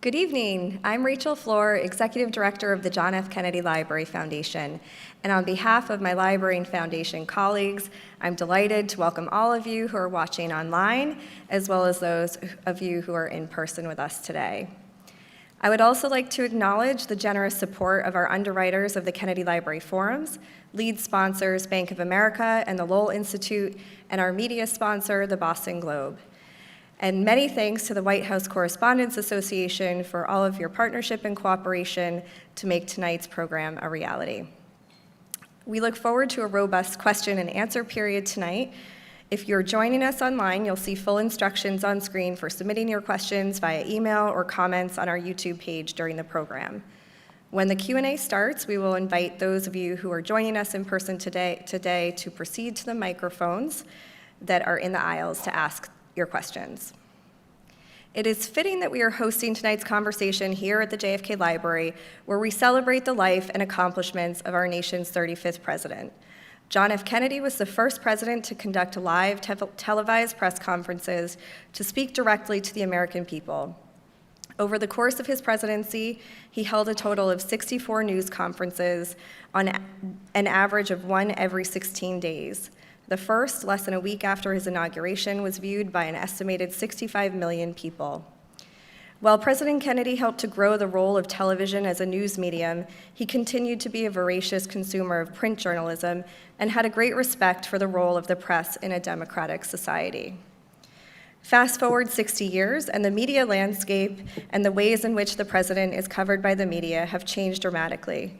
Good evening. I'm Rachel Floor, Executive Director of the John F. Kennedy Library Foundation. And on behalf of my Library and Foundation colleagues, I'm delighted to welcome all of you who are watching online, as well as those of you who are in person with us today. I would also like to acknowledge the generous support of our underwriters of the Kennedy Library Forums, lead sponsors Bank of America and the Lowell Institute, and our media sponsor, the Boston Globe. And many thanks to the White House Correspondents Association for all of your partnership and cooperation to make tonight's program a reality. We look forward to a robust question and answer period tonight. If you're joining us online, you'll see full instructions on screen for submitting your questions via email or comments on our YouTube page during the program. When the Q&A starts, we will invite those of you who are joining us in person today to proceed to the microphones that are in the aisles to ask your questions. It is fitting that we are hosting tonight's conversation here at the JFK Library, where we celebrate the life and accomplishments of our nation's 35th president. John F. Kennedy was the first president to conduct live televised press conferences to speak directly to the American people. Over the course of his presidency, he held a total of 64 news conferences on an average of one every 16 days. The first, less than a week after his inauguration, was viewed by an estimated 65 million people. While President Kennedy helped to grow the role of television as a news medium, he continued to be a voracious consumer of print journalism and had a great respect for the role of the press in a democratic society. Fast forward 60 years, and the media landscape and the ways in which the president is covered by the media have changed dramatically.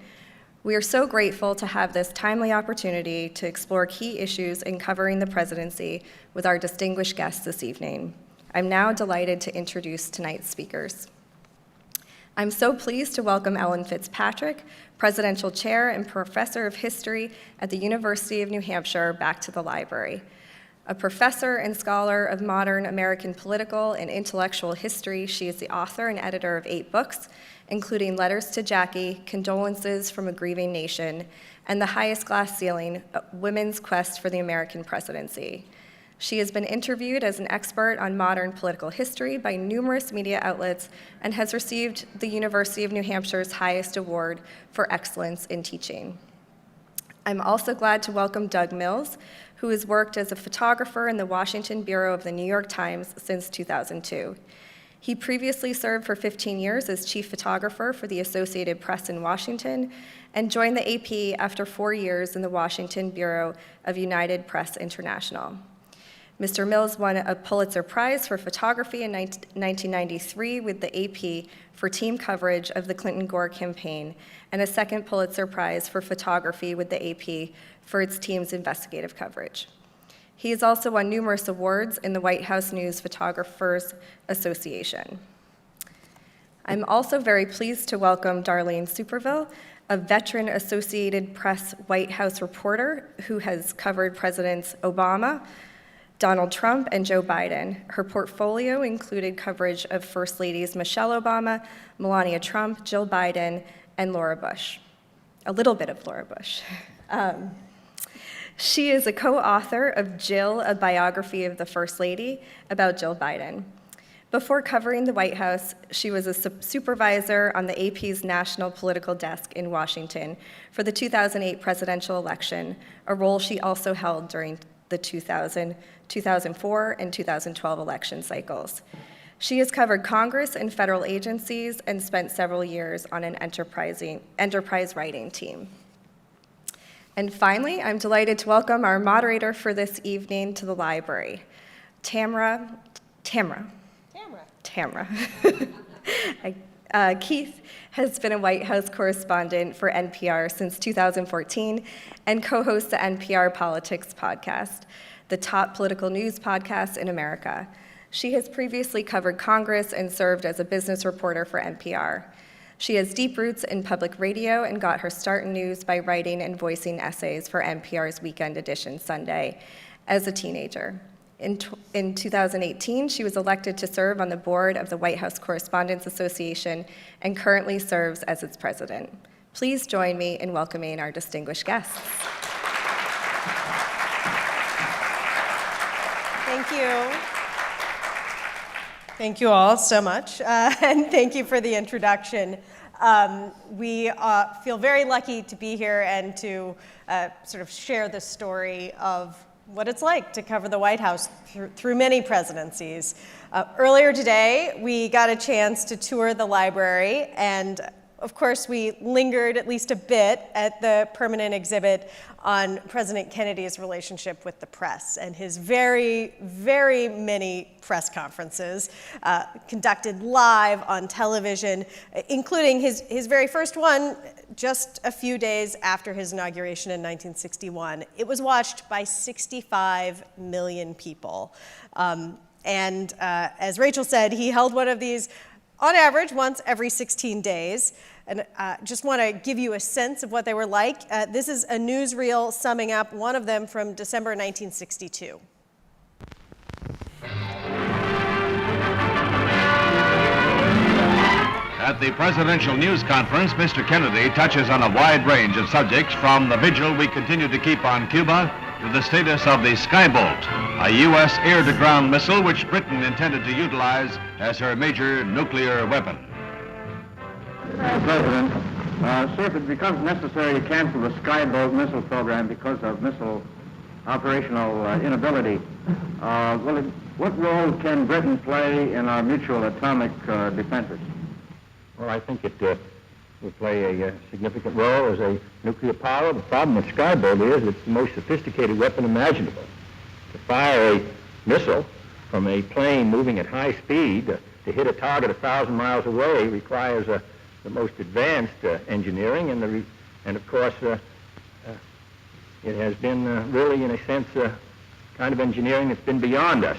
We are so grateful to have this timely opportunity to explore key issues in covering the presidency with our distinguished guests this evening. I'm now delighted to introduce tonight's speakers. I'm so pleased to welcome Ellen Fitzpatrick, Presidential Chair and Professor of History at the University of New Hampshire, back to the library. A professor and scholar of modern American political and intellectual history, she is the author and editor of 8 books, including Letters to Jackie, Condolences from a Grieving Nation, and The Highest Glass Ceiling, Women's Quest for the American Presidency. She has been interviewed as an expert on modern political history by numerous media outlets and has received the University of New Hampshire's highest award for excellence in teaching. I'm also glad to welcome Doug Mills, who has worked as a photographer in the Washington Bureau of the New York Times since 2002. He previously served for 15 years as chief photographer for the Associated Press in Washington and joined the AP after 4 years in the Washington Bureau of United Press International. Mr. Mills won a Pulitzer Prize for photography in 1993 with the AP for team coverage of the Clinton-Gore campaign, and a second Pulitzer Prize for photography with the AP for its team's investigative coverage. He has also won numerous awards in the White House News Photographers Association. I'm also very pleased to welcome Darlene Superville, a veteran Associated Press White House reporter who has covered Presidents Obama, Donald Trump, and Joe Biden. Her portfolio included coverage of First Ladies Michelle Obama, Melania Trump, Jill Biden, and Laura Bush. A little bit of Laura Bush. She is a co-author of Jill, a biography of the First Lady, about Jill Biden. Before covering the White House, she was a supervisor on the AP's national political desk in Washington for the 2008 presidential election, a role she also held during the 2000, 2004, and 2012 election cycles. She has covered Congress and federal agencies and spent several years on an enterprise writing team. And finally, I'm delighted to welcome our moderator for this evening to the library, Tamara Keith has been a White House correspondent for NPR since 2014 and co-hosts the NPR Politics podcast, the top political news podcast in America. She has previously covered Congress and served as a business reporter for NPR. She has deep roots in public radio and got her start in news by writing and voicing essays for NPR's Weekend Edition Sunday as a teenager. In 2018, she was elected to serve on the board of the White House Correspondents Association and currently serves as its president. Please join me in welcoming our distinguished guests. Thank you. Thank you all so much, and thank you for the introduction. We feel very lucky to be here and to sort of share the story of what it's like to cover the White House through many presidencies. Earlier today, we got a chance to tour the library, and of course, we lingered at least a bit at the permanent exhibit on President Kennedy's relationship with the press and his very, very many press conferences conducted live on television, including his very first one just a few days after his inauguration in 1961. It was watched by 65 million people. And as Rachel said, he held one of these on average once every 16 days. And just want to give you a sense of what they were like. This is a newsreel summing up one of them from December 1962. At the presidential news conference, Mr. Kennedy touches on a wide range of subjects, from the vigil we continue to keep on Cuba to the status of the Skybolt, a U.S. air-to-ground missile which Britain intended to utilize as her major nuclear weapon. Mr. President, sir, if it becomes necessary to cancel the Skybolt missile program because of missile operational inability, what role can Britain play in our mutual atomic defenses? Well, I think it will play a significant role as a nuclear power. The problem with Skybolt is it's the most sophisticated weapon imaginable. To fire a missile from a plane moving at high speed to hit a target 1,000 miles away requires the most advanced engineering, and of course it has been really, in a sense, kind of engineering that's been beyond us.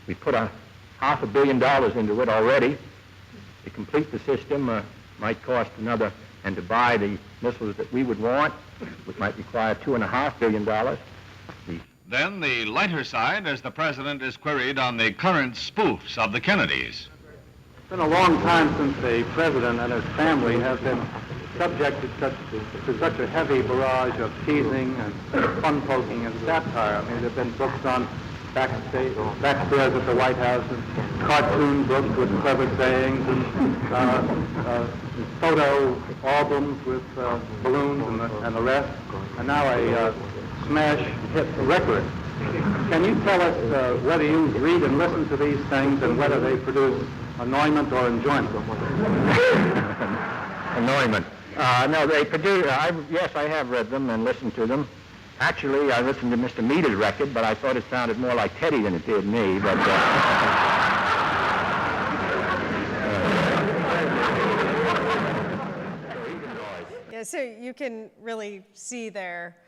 We put $500 million into it already. To complete the system might cost another, and to buy the missiles that we would want, which might require $2.5 billion. Then the lighter side, as the president is queried on the current spoofs of the Kennedys. It's been a long time since a president and his family have been subjected to such a heavy barrage of teasing and fun-poking and satire. I mean, there have been books on backstairs at the White House, and cartoon books with clever sayings, and photo albums with balloons and the rest, and now a smash hit record. Can you tell us whether you read and listen to these things and whether they produce annoyment or enjoyment? Annoyment. No, they produce, yes, I have read them and listened to them. Actually, I listened to Mr. Meader's record, but I thought it sounded more like Teddy than it did me. But Yeah, so you can really see there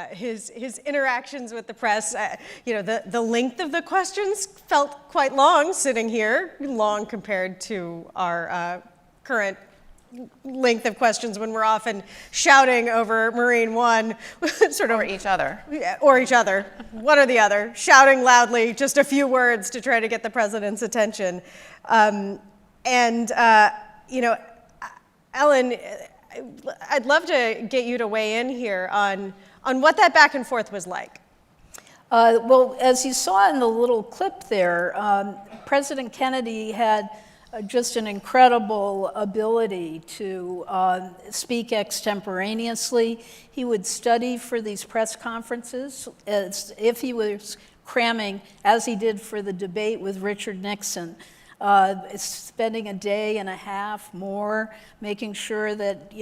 his interactions with the press. The length of the questions felt quite long sitting here, long compared to our current length of questions when we're often shouting over Marine One, sort of. Or each other. Or each other, one or the other, shouting loudly just a few words to try to get the president's attention. Ellen, I'd love to get you to weigh in here on what that back and forth was like. Well, as you saw in the little clip there, President Kennedy had just an incredible ability to speak extemporaneously. He would study for these press conferences as if he was cramming, as he did for the debate with Richard Nixon, spending a day and a half more, making sure that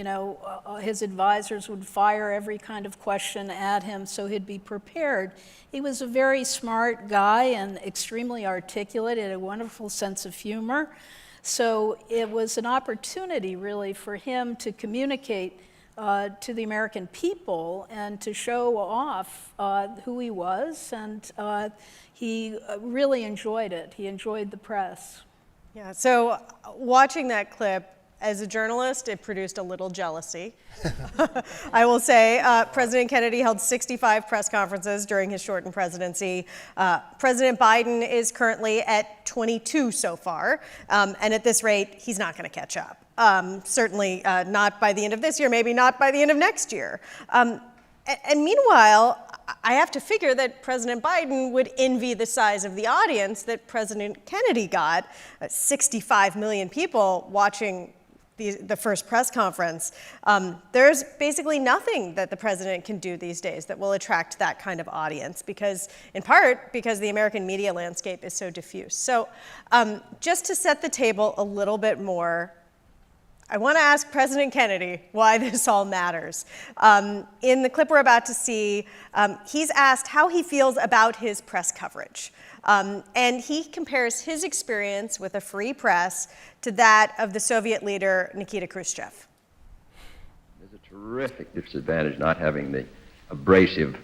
his advisors would fire every kind of question at him so he'd be prepared. He was a very smart guy and extremely articulate, had a wonderful sense of humor. So it was an opportunity, really, for him to communicate to the American people and to show off who he was, and he really enjoyed it. He enjoyed the press. Yeah, so watching that clip, as a journalist, it produced a little jealousy. I will say President Kennedy held 65 press conferences during his shortened presidency. President Biden is currently at 22 so far, and at this rate, he's not going to catch up. Certainly not by the end of this year, maybe not by the end of next year. And meanwhile, I have to figure that President Biden would envy the size of the audience that President Kennedy got, 65 million people watching the first press conference. There's basically nothing that the president can do these days that will attract that kind of audience, because, in part, because the American media landscape is so diffuse. So just to set the table a little bit more, I want to ask President Kennedy why this all matters. In the clip we're about to see, he's asked how he feels about his press coverage. And he compares his experience with a free press to that of the Soviet leader Nikita Khrushchev. There's a terrific disadvantage not having the abrasive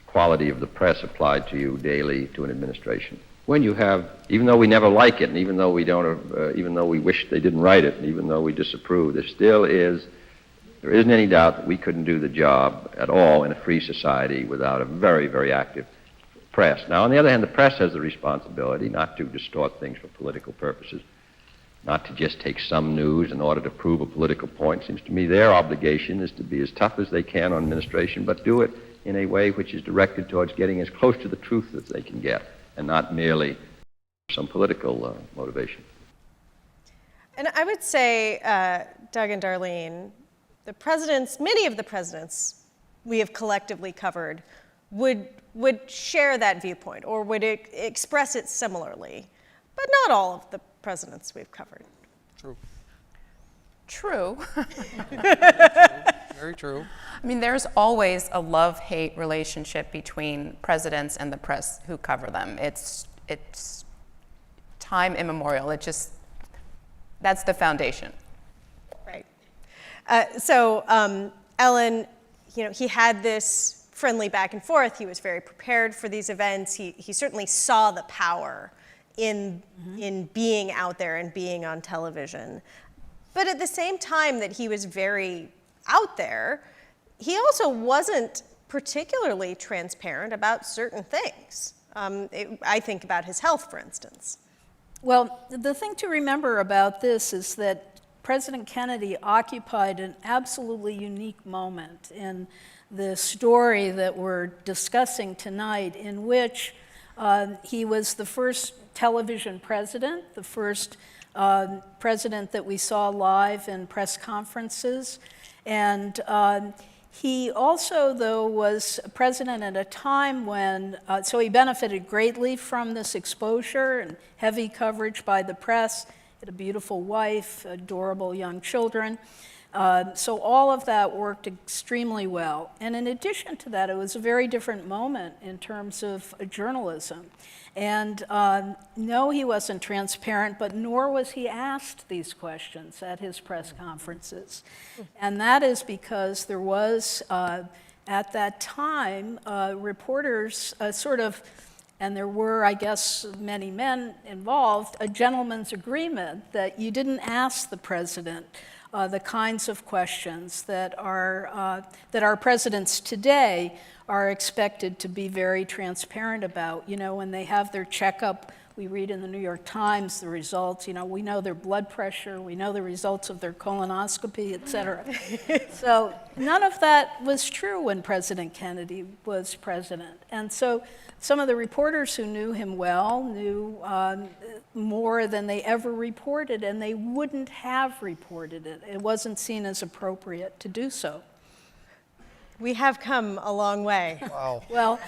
quality of the press applied to you daily to an administration. When you have, even though we never like it, and even though we don't, even though we wish they didn't write it, and even though we disapprove, there isn't any doubt that we couldn't do the job at all in a free society without a very, very active press. Now, on the other hand, the press has the responsibility not to distort things for political purposes, not to just take some news in order to prove a political point. Seems to me their obligation is to be as tough as they can on administration, but do it in a way which is directed towards getting as close to the truth as they can get, and not merely some political motivation. And I would say, Doug and Darlene, many of the presidents we have collectively covered would share that viewpoint, or would express it similarly, but not all of the presidents we've covered. True. Very true. I mean, there's always a love-hate relationship between presidents and the press who cover them. It's time immemorial. That's the foundation. Right. Ellen, he had this friendly back and forth. He was very prepared for these events. He certainly saw the power in being out there and being on television. But at the same time that he was very out there, he also wasn't particularly transparent about certain things. I think about his health, for instance. Well, the thing to remember about this is that President Kennedy occupied an absolutely unique moment in the story that we're discussing tonight, in which he was the first television president, the first president that we saw live in press conferences. And he also, though, was president at a time when, so he benefited greatly from this exposure and heavy coverage by the press. He had a beautiful wife, adorable young children. So all of that worked extremely well. And in addition to that, it was a very different moment in terms of journalism. And no, he wasn't transparent, but nor was he asked these questions at his press conferences. And that is because there was, at that time, reporters and there were, I guess, many men involved, a gentleman's agreement that you didn't ask the president the kinds of questions that our presidents today are expected to be very transparent about. When they have their checkup, we read in the New York Times the results. We know their blood pressure, we know the results of their colonoscopy, et cetera. So none of that was true when President Kennedy was president. And so some of the reporters who knew him well knew more than they ever reported, and they wouldn't have reported it. It wasn't seen as appropriate to do so. We have come a long way. Wow. Well,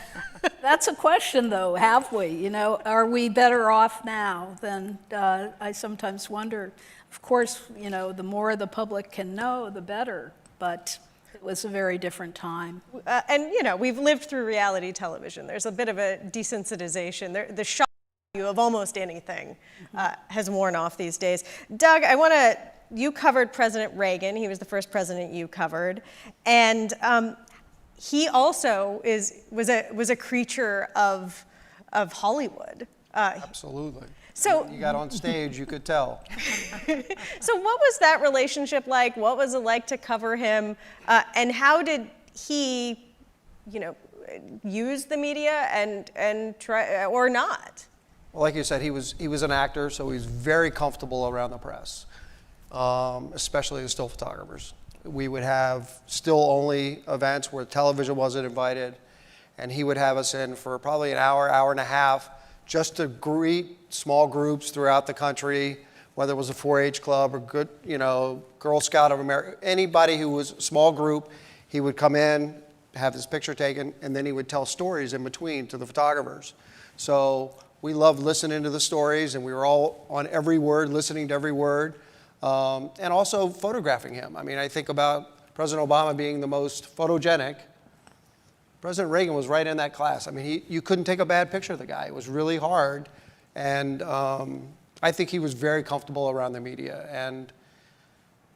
that's a question, though, have we? Are we better off now than I sometimes wonder? Of course, the more the public can know, the better, but it was a very different time. And we've lived through reality television. There's a bit of a desensitization. The shock value of almost anything has worn off these days. Doug, you covered President Reagan. He was the first president you covered. And he also was a creature of Hollywood. Absolutely. So you got on stage, you could tell. So what was that relationship like? What was it like to cover him? And how did he, use the media and try, or not? Well, like you said, he was an actor, so he was very comfortable around the press, especially the still photographers. We would have still-only events where television wasn't invited, and he would have us in for probably an hour, hour and a half, just to greet small groups throughout the country, whether it was a 4-H club or good, Girl Scout of America, anybody who was a small group, he would come in, have his picture taken, and then he would tell stories in between to the photographers. So we loved listening to the stories, and we were all on every word, listening to every word, and also photographing him. I mean, I think about President Obama being the most photogenic. President Reagan was right in that class. I mean, you couldn't take a bad picture of the guy. It was really hard, and I think he was very comfortable around the media, and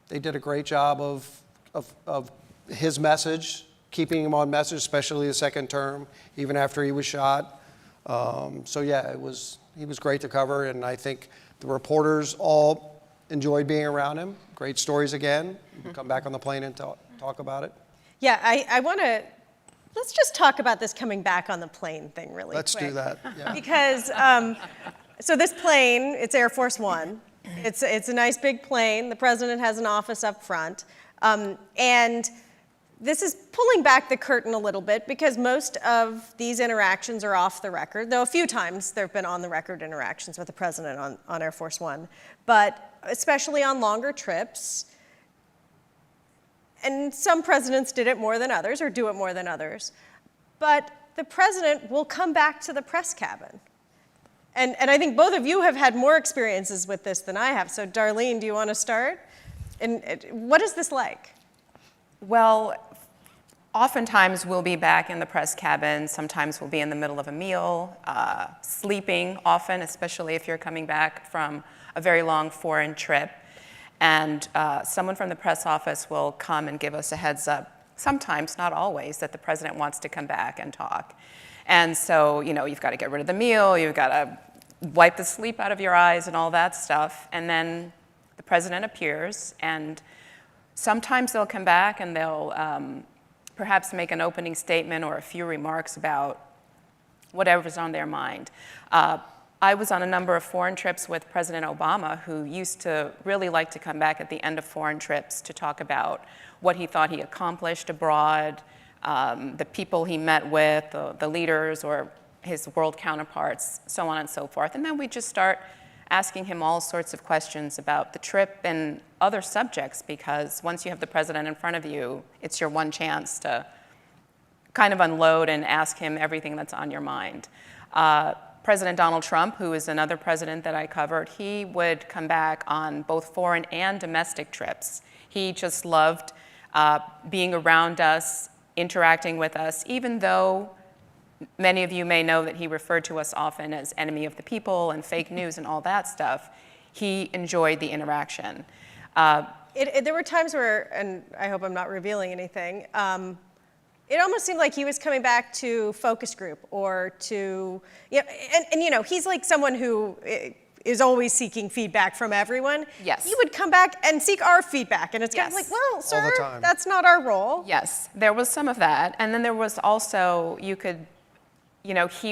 they did a great job of his message, keeping him on message, especially the second term, even after he was shot. So yeah, he was great to cover, and I think the reporters all enjoyed being around him. Great stories again. We'll come back on the plane and talk about it. Yeah, I want to, let's just talk about this coming back on the plane thing really quick. Let's do that, yeah. Because, so this plane, it's Air Force One. It's a nice big plane. The president has an office up front. And this is pulling back the curtain a little bit because most of these interactions are off the record, though a few times there have been on-the-record interactions with the president on Air Force One, but especially on longer trips. And some presidents did it more than others or do it more than others. But the president will come back to the press cabin. And I think both of you have had more experiences with this than I have. So Darlene, do you want to start? And what is this like? Well, oftentimes we'll be back in the press cabin. Sometimes we'll be in the middle of a meal, sleeping often, especially if you're coming back from a very long foreign trip. And someone from the press office will come and give us a heads up, sometimes, not always, that the president wants to come back and talk. And so, you've got to get rid of the meal, you've got to wipe the sleep out of your eyes and all that stuff. And then the president appears, and sometimes they'll come back and they'll perhaps make an opening statement or a few remarks about whatever's on their mind. I was on a number of foreign trips with President Obama, who used to really like to come back at the end of foreign trips to talk about what he thought he accomplished abroad, the people he met with, the leaders or his world counterparts, so on and so forth. And then we just start asking him all sorts of questions about the trip and other subjects, because once you have the president in front of you, it's your one chance to kind of unload and ask him everything that's on your mind. President Donald Trump, who is another president that I covered, he would come back on both foreign and domestic trips. He just loved being around us, interacting with us, even though many of you may know that he referred to us often as enemy of the people and fake news and all that stuff. He enjoyed the interaction. There were times where, and I hope I'm not revealing anything, it almost seemed like he was coming back to focus group or to, he's like someone who is always seeking feedback from everyone. Yes. He would come back and seek our feedback, and it's kind of like, well, sir, that's not our role. Yes, there was some of that. And then there was also, he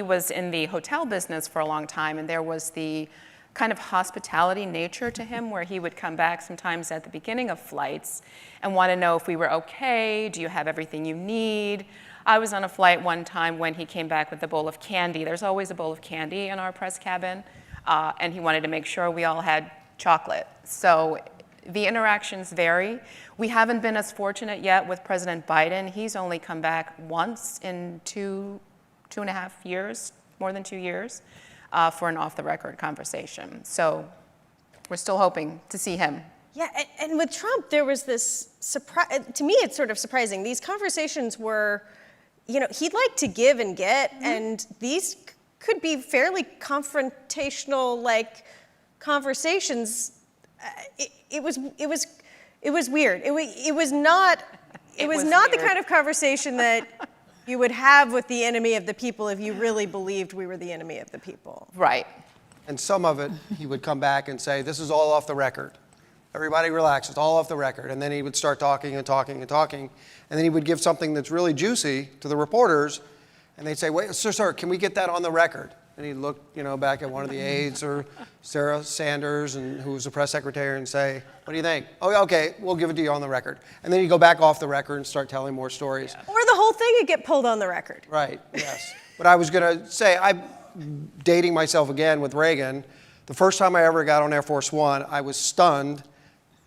was in the hotel business for a long time, and there was the kind of hospitality nature to him where he would come back sometimes at the beginning of flights and want to know if we were okay, do you have everything you need? I was on a flight one time when he came back with a bowl of candy. There's always a bowl of candy in our press cabin, and he wanted to make sure we all had chocolate. So the interactions vary. We haven't been as fortunate yet with President Biden. He's only come back once in two and a half years, more than 2 years. For an off-the-record conversation. So we're still hoping to see him. Yeah, and with Trump, there was this surprise. To me, it's sort of surprising. These conversations were, he'd like to give and get, and these could be fairly confrontational, conversations. It was weird. It was not the kind of conversation that you would have with the enemy of the people if you really believed we were the enemy of the people. Right. And some of it, he would come back and say, this is all off the record. Everybody relax, it's all off the record. And then he would start talking and talking and talking. And then he would give something that's really juicy to the reporters. And they'd say, wait, sir, can we get that on the record? And he'd look, back at one of the aides or Sarah Sanders, and who was the press secretary, and say, "What do you think?" "Oh, okay, we'll give it to you on the record." And then he'd go back off the record and start telling more stories. Or the whole thing would get pulled on the record. Right, yes. But I was going to say, I'm dating myself again with Reagan. The first time I ever got on Air Force One, I was stunned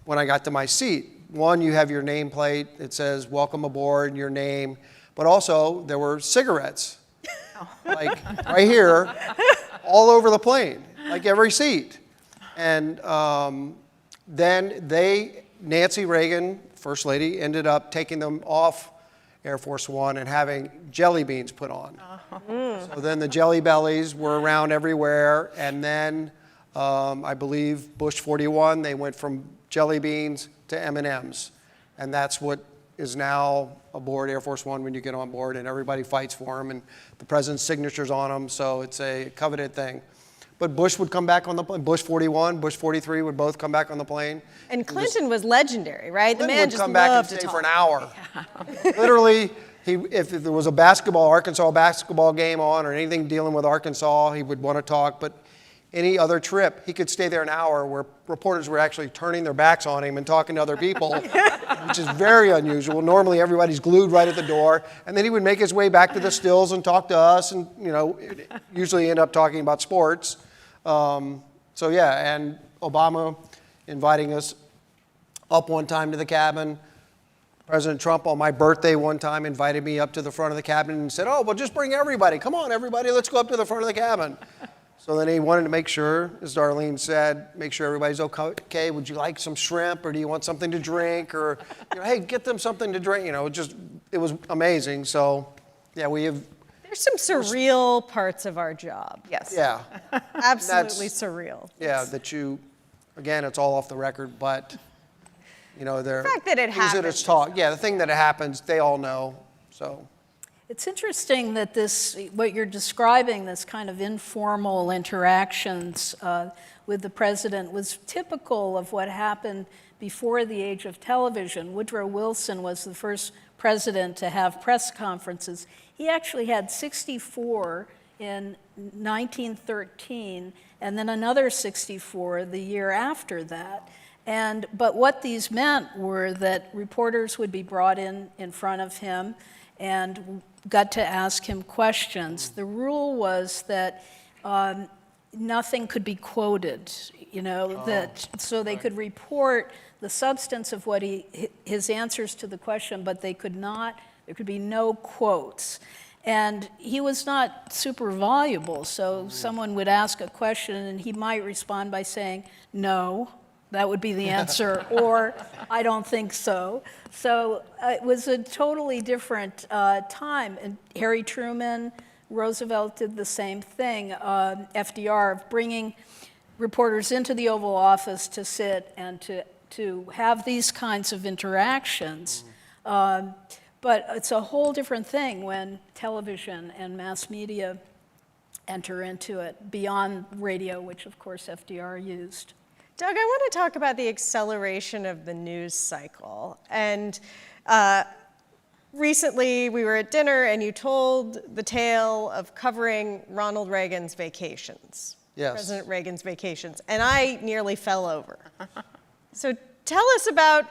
when I got to my seat. One, you have your nameplate. It says, "Welcome aboard," your name. But also, there were cigarettes. Like right here, all over the plane, like every seat. And then Nancy Reagan, First Lady, ended up taking them off Air Force One and having jelly beans put on. So then the Jelly Bellies were around everywhere. And then I believe Bush 41, they went from jelly beans to M&Ms. And that's what is now aboard Air Force One when you get on board, and everybody fights for them, and the president's signature's on them, so it's a coveted thing. But Bush would come back on the plane. Bush 41, Bush 43 would both come back on the plane. And Clinton was legendary, right? The Clinton man would just come back and loved to stay talk. for an hour. Literally, if there was a Arkansas basketball game on, or anything dealing with Arkansas, he would want to talk. But any other trip, he could stay there an hour, where reporters were actually turning their backs on him and talking to other people, which is very unusual. Normally, everybody's glued right at the door. And then he would make his way back to the stills and talk to us, and usually end up talking about sports. And Obama inviting us up one time to the cabin. President Trump, on my birthday one time, invited me up to the front of the cabin and said, "Oh, well, just bring everybody. Come on, everybody, let's go up to the front of the cabin." So then he wanted to make sure, as Darlene said, make sure everybody's okay. Would you like some shrimp, or do you want something to drink? Or, hey, get them something to drink. It was amazing. So, yeah, There's some surreal parts of our job. Yes. Yeah. Absolutely surreal. Yeah, again, it's all off the record, but, the fact that it happens. It's taught. Yeah, the thing that it happens, they all know, so. It's interesting that what you're describing, this kind of informal interactions with the president, was typical of what happened before the age of television. Woodrow Wilson was the first president to have press conferences. He actually had 64 in 1913, and then another 64 the year after that. But what these meant were that reporters would be brought in front of him and got to ask him questions. The rule was that nothing could be quoted, so they could report the substance of what his answers to the question, but there could be no quotes. And he was not super voluble, so someone would ask a question and he might respond by saying, "No." That would be the answer, or "I don't think so." So it was a totally different time. And Harry Truman, Roosevelt did the same thing. FDR, of bringing reporters into the Oval Office to sit and to have these kinds of interactions. But it's a whole different thing when television and mass media enter into it, beyond radio, which of course FDR used. Doug, I want to talk about the acceleration of the news cycle. And recently we were at dinner and you told the tale of covering Ronald Reagan's vacations. Yes. President Reagan's vacations. And I nearly fell over. So tell us about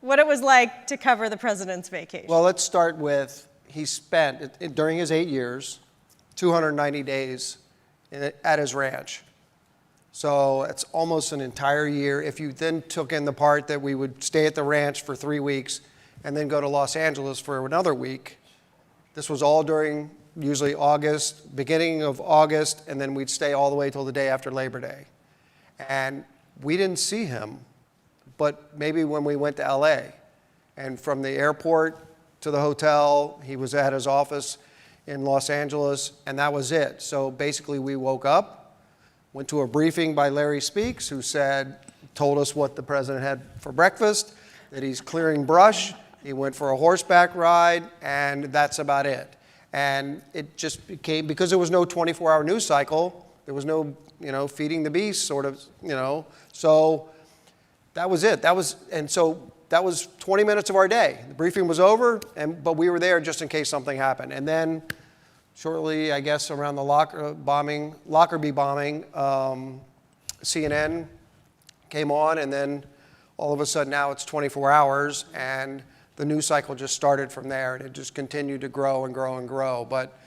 what it was like to cover the president's vacation. Well, let's start with, he spent, during his 8 years, 290 days at his ranch. So it's almost an entire year. If you then took in the part that we would stay at the ranch for 3 weeks and then go to Los Angeles for another week, this was all during usually August, beginning of August, and then we'd stay all the way till the day after Labor Day. And we didn't see him, but maybe when we went to LA. And from the airport to the hotel, he was at his office in Los Angeles, and that was it. So basically we woke up, went to a briefing by Larry Speaks, who told us what the president had for breakfast, that he's clearing brush. He went for a horseback ride, and that's about it. And it just became, because there was no 24-hour news cycle, there was no, feeding the beast sort of, So that was it. That was 20 minutes of our day. The briefing was over, but we were there just in case something happened. And then shortly, I guess, around the Lockerbie bombing, CNN came on, and then all of a sudden now it's 24 hours, and the news cycle just started from there, and it just continued to grow and grow and grow. But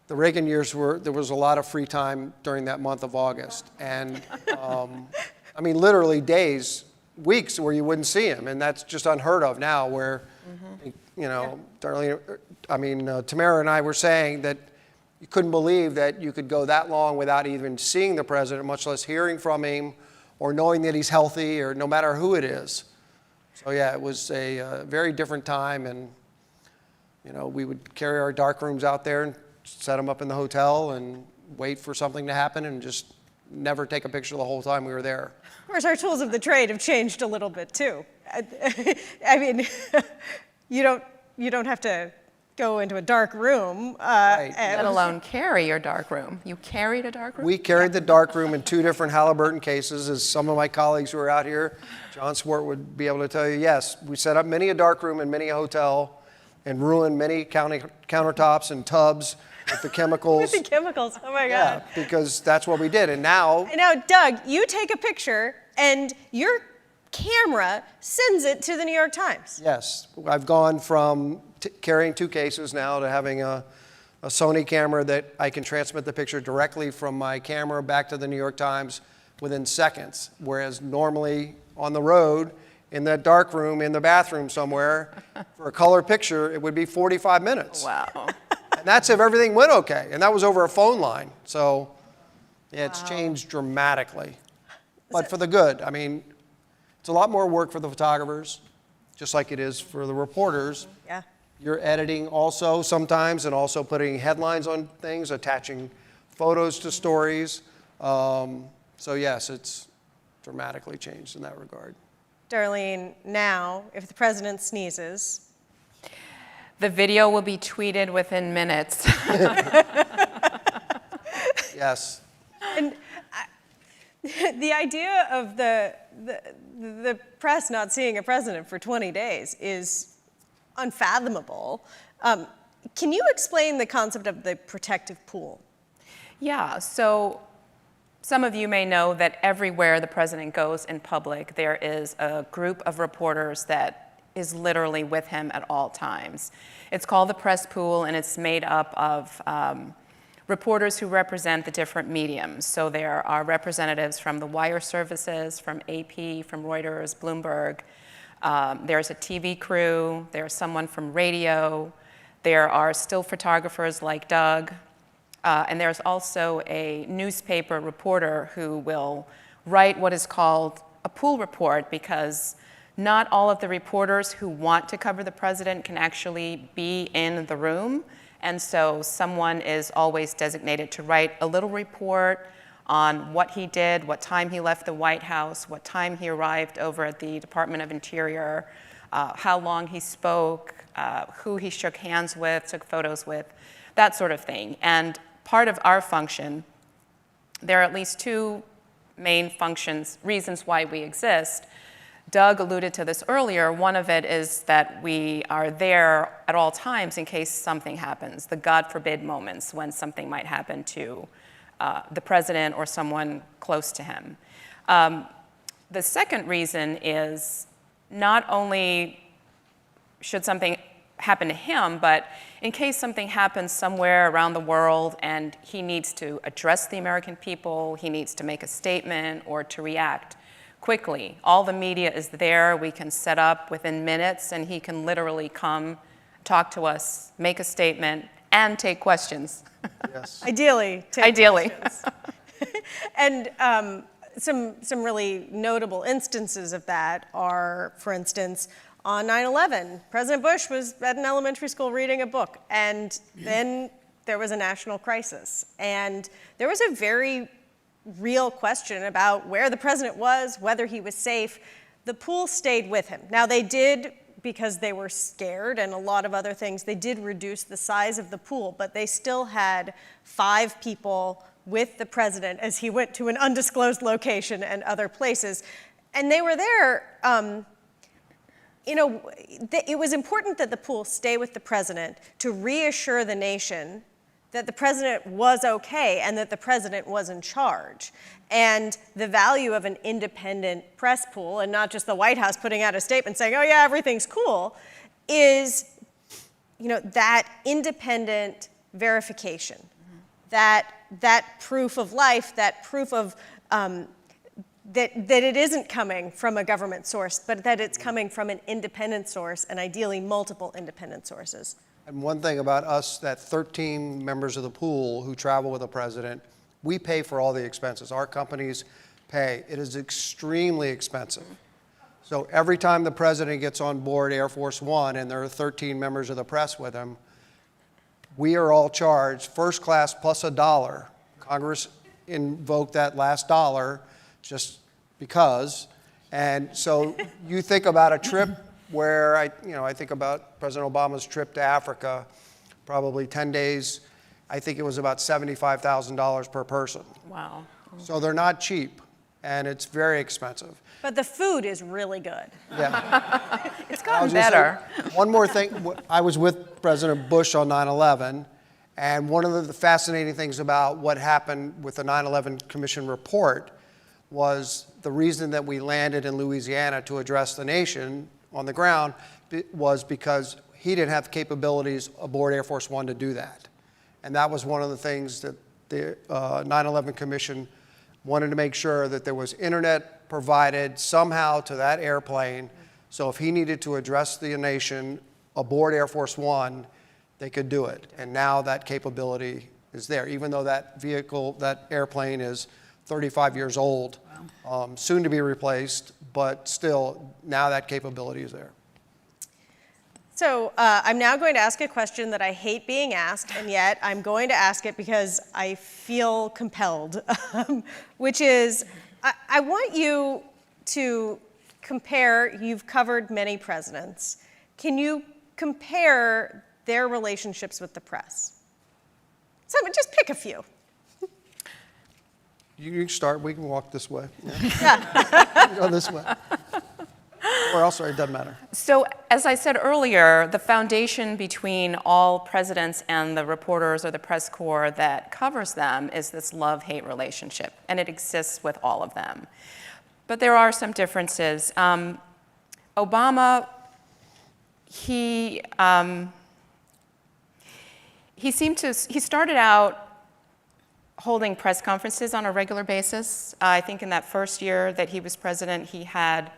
the Reagan years there was a lot of free time during that month of August, and I mean, literally days, weeks where you wouldn't see him, and that's just unheard of now, where, you know, Darlene, Tamara and I were saying that you couldn't believe that you could go that long without even seeing the president, much less hearing from him or knowing that he's healthy, or no matter who it is. So yeah, it was a very different time, and you know, we would carry our dark rooms out there and set them up in the hotel and wait for something to happen and just never take a picture the whole time we were there. Of course, our tools of the trade have changed a little bit too. I mean, you don't have to go into a dark room. Right. Let alone carry your dark room. You carried a dark room? We carried the dark room in 2 different Halliburton cases, as some of my colleagues who are out here, John Swart would be able to tell you. Yes, we set up many a dark room in many a hotel and ruined many countertops and tubs with the chemicals. With the chemicals, oh my God. Yeah, because that's what we did. And now, Doug, you take a picture and your camera sends it to the New York Times. yes, I've gone from carrying 2 cases now to having a Sony camera that I can transmit the picture directly from my camera back to the New York Times within seconds, whereas normally on the road, in that dark room, in the bathroom somewhere, for a color picture, it would be 45 minutes. Wow. And that's if everything went okay. And that was over a phone line. So yeah, it's changed dramatically. But for the good. I mean, it's a lot more work for the photographers, just like it is for the reporters. Yeah. You're editing also sometimes, and also putting headlines on things, attaching photos to stories. So yes, it's dramatically changed in that regard. Darlene, now, if the president sneezes, The video will be tweeted within minutes. Yes. and the idea of the press not seeing a president for 20 days is unfathomable. Can you explain the concept of the protective pool? Yeah, so some of you may know that everywhere the president goes in public, there is a group of reporters that is literally with him at all times. It's called the press pool, and it's made up of reporters who represent the different mediums. So there are representatives from the wire services, from AP, from Reuters, Bloomberg. There's a TV crew. There's someone from radio. There are still photographers like Doug. And there's also a newspaper reporter who will write what is called a pool report, because not all of the reporters who want to cover the president can actually be in the room. And so someone is always designated to write a little report on what he did, what time he left the White House, what time he arrived over at the Department of Interior, how long he spoke, who he shook hands with, took photos with, that sort of thing. And part of our function, there are at least 2 main functions, reasons why we exist. Doug alluded to this earlier. One of it is that we are there at all times in case something happens, the God forbid moments when something might happen to the president or someone close to him. The second reason is not only should something happen to him, but in case something happens somewhere around the world and he needs to address the American people, he needs to make a statement or to react quickly. All the media is there. We can set up within minutes, and he can literally come, talk to us, make a statement, and take questions. Yes. Ideally. Ideally. And some really notable instances of that are, for instance, on 9/11, President Bush was at an elementary school reading a book, and then there was a national crisis. And there was a very real question about where the president was, whether he was safe. The pool stayed with him. Now, they did, because they were scared and a lot of other things, they did reduce the size of the pool, but they still had 5 people with the president as he went to an undisclosed location and other places. And they were there. It was important that the pool stay with the president to reassure the nation that the president was okay and that the president was in charge. And the value of an independent press pool, and not just the White House putting out a statement saying, oh yeah, everything's cool, is that independent verification, that proof of life, that proof of that it isn't coming from a government source, but that it's coming from an independent source, and ideally multiple independent sources. And one thing about us, that 13 members of the pool who travel with the president, we pay for all the expenses. Our companies pay. It is extremely expensive. So every time the president gets on board Air Force One and there are 13 members of the press with him, we are all charged first class plus $1. Congress invoked that last dollar just because. And so you think about a trip where I think about President Obama's trip to Africa, probably 10 days. I think it was about $75,000 per person. Wow. So they're not cheap, and it's very expensive. But the food is really good. Yeah. It's gotten better. One more thing. I was with President Bush on 9/11, and one of the fascinating things about what happened with the 9/11 Commission report was the reason that we landed in Louisiana to address the nation on the ground was because he didn't have capabilities aboard Air Force One to do that. And that was one of the things that the 9/11 Commission wanted to make sure that there was internet provided somehow to that airplane. So if he needed to address the nation aboard Air Force One, they could do it. And now that capability is there, even though that vehicle, that airplane is 35 years old, soon to be replaced, but still, now that capability is there. So I'm now going to ask a question that I hate being asked, and yet I'm going to ask it because I feel compelled, which is, I want you to compare, you've covered many presidents. Can you compare their relationships with the press? So just pick a few. You can start. We can walk this way. Yeah. Go this way. Or else, it doesn't matter. So, as I said earlier, the foundation between all presidents and the reporters or the press corps that covers them is this love-hate relationship, and it exists with all of them. But there are some differences. Obama, he started out holding press conferences on a regular basis. I think in that first year that he was president, he had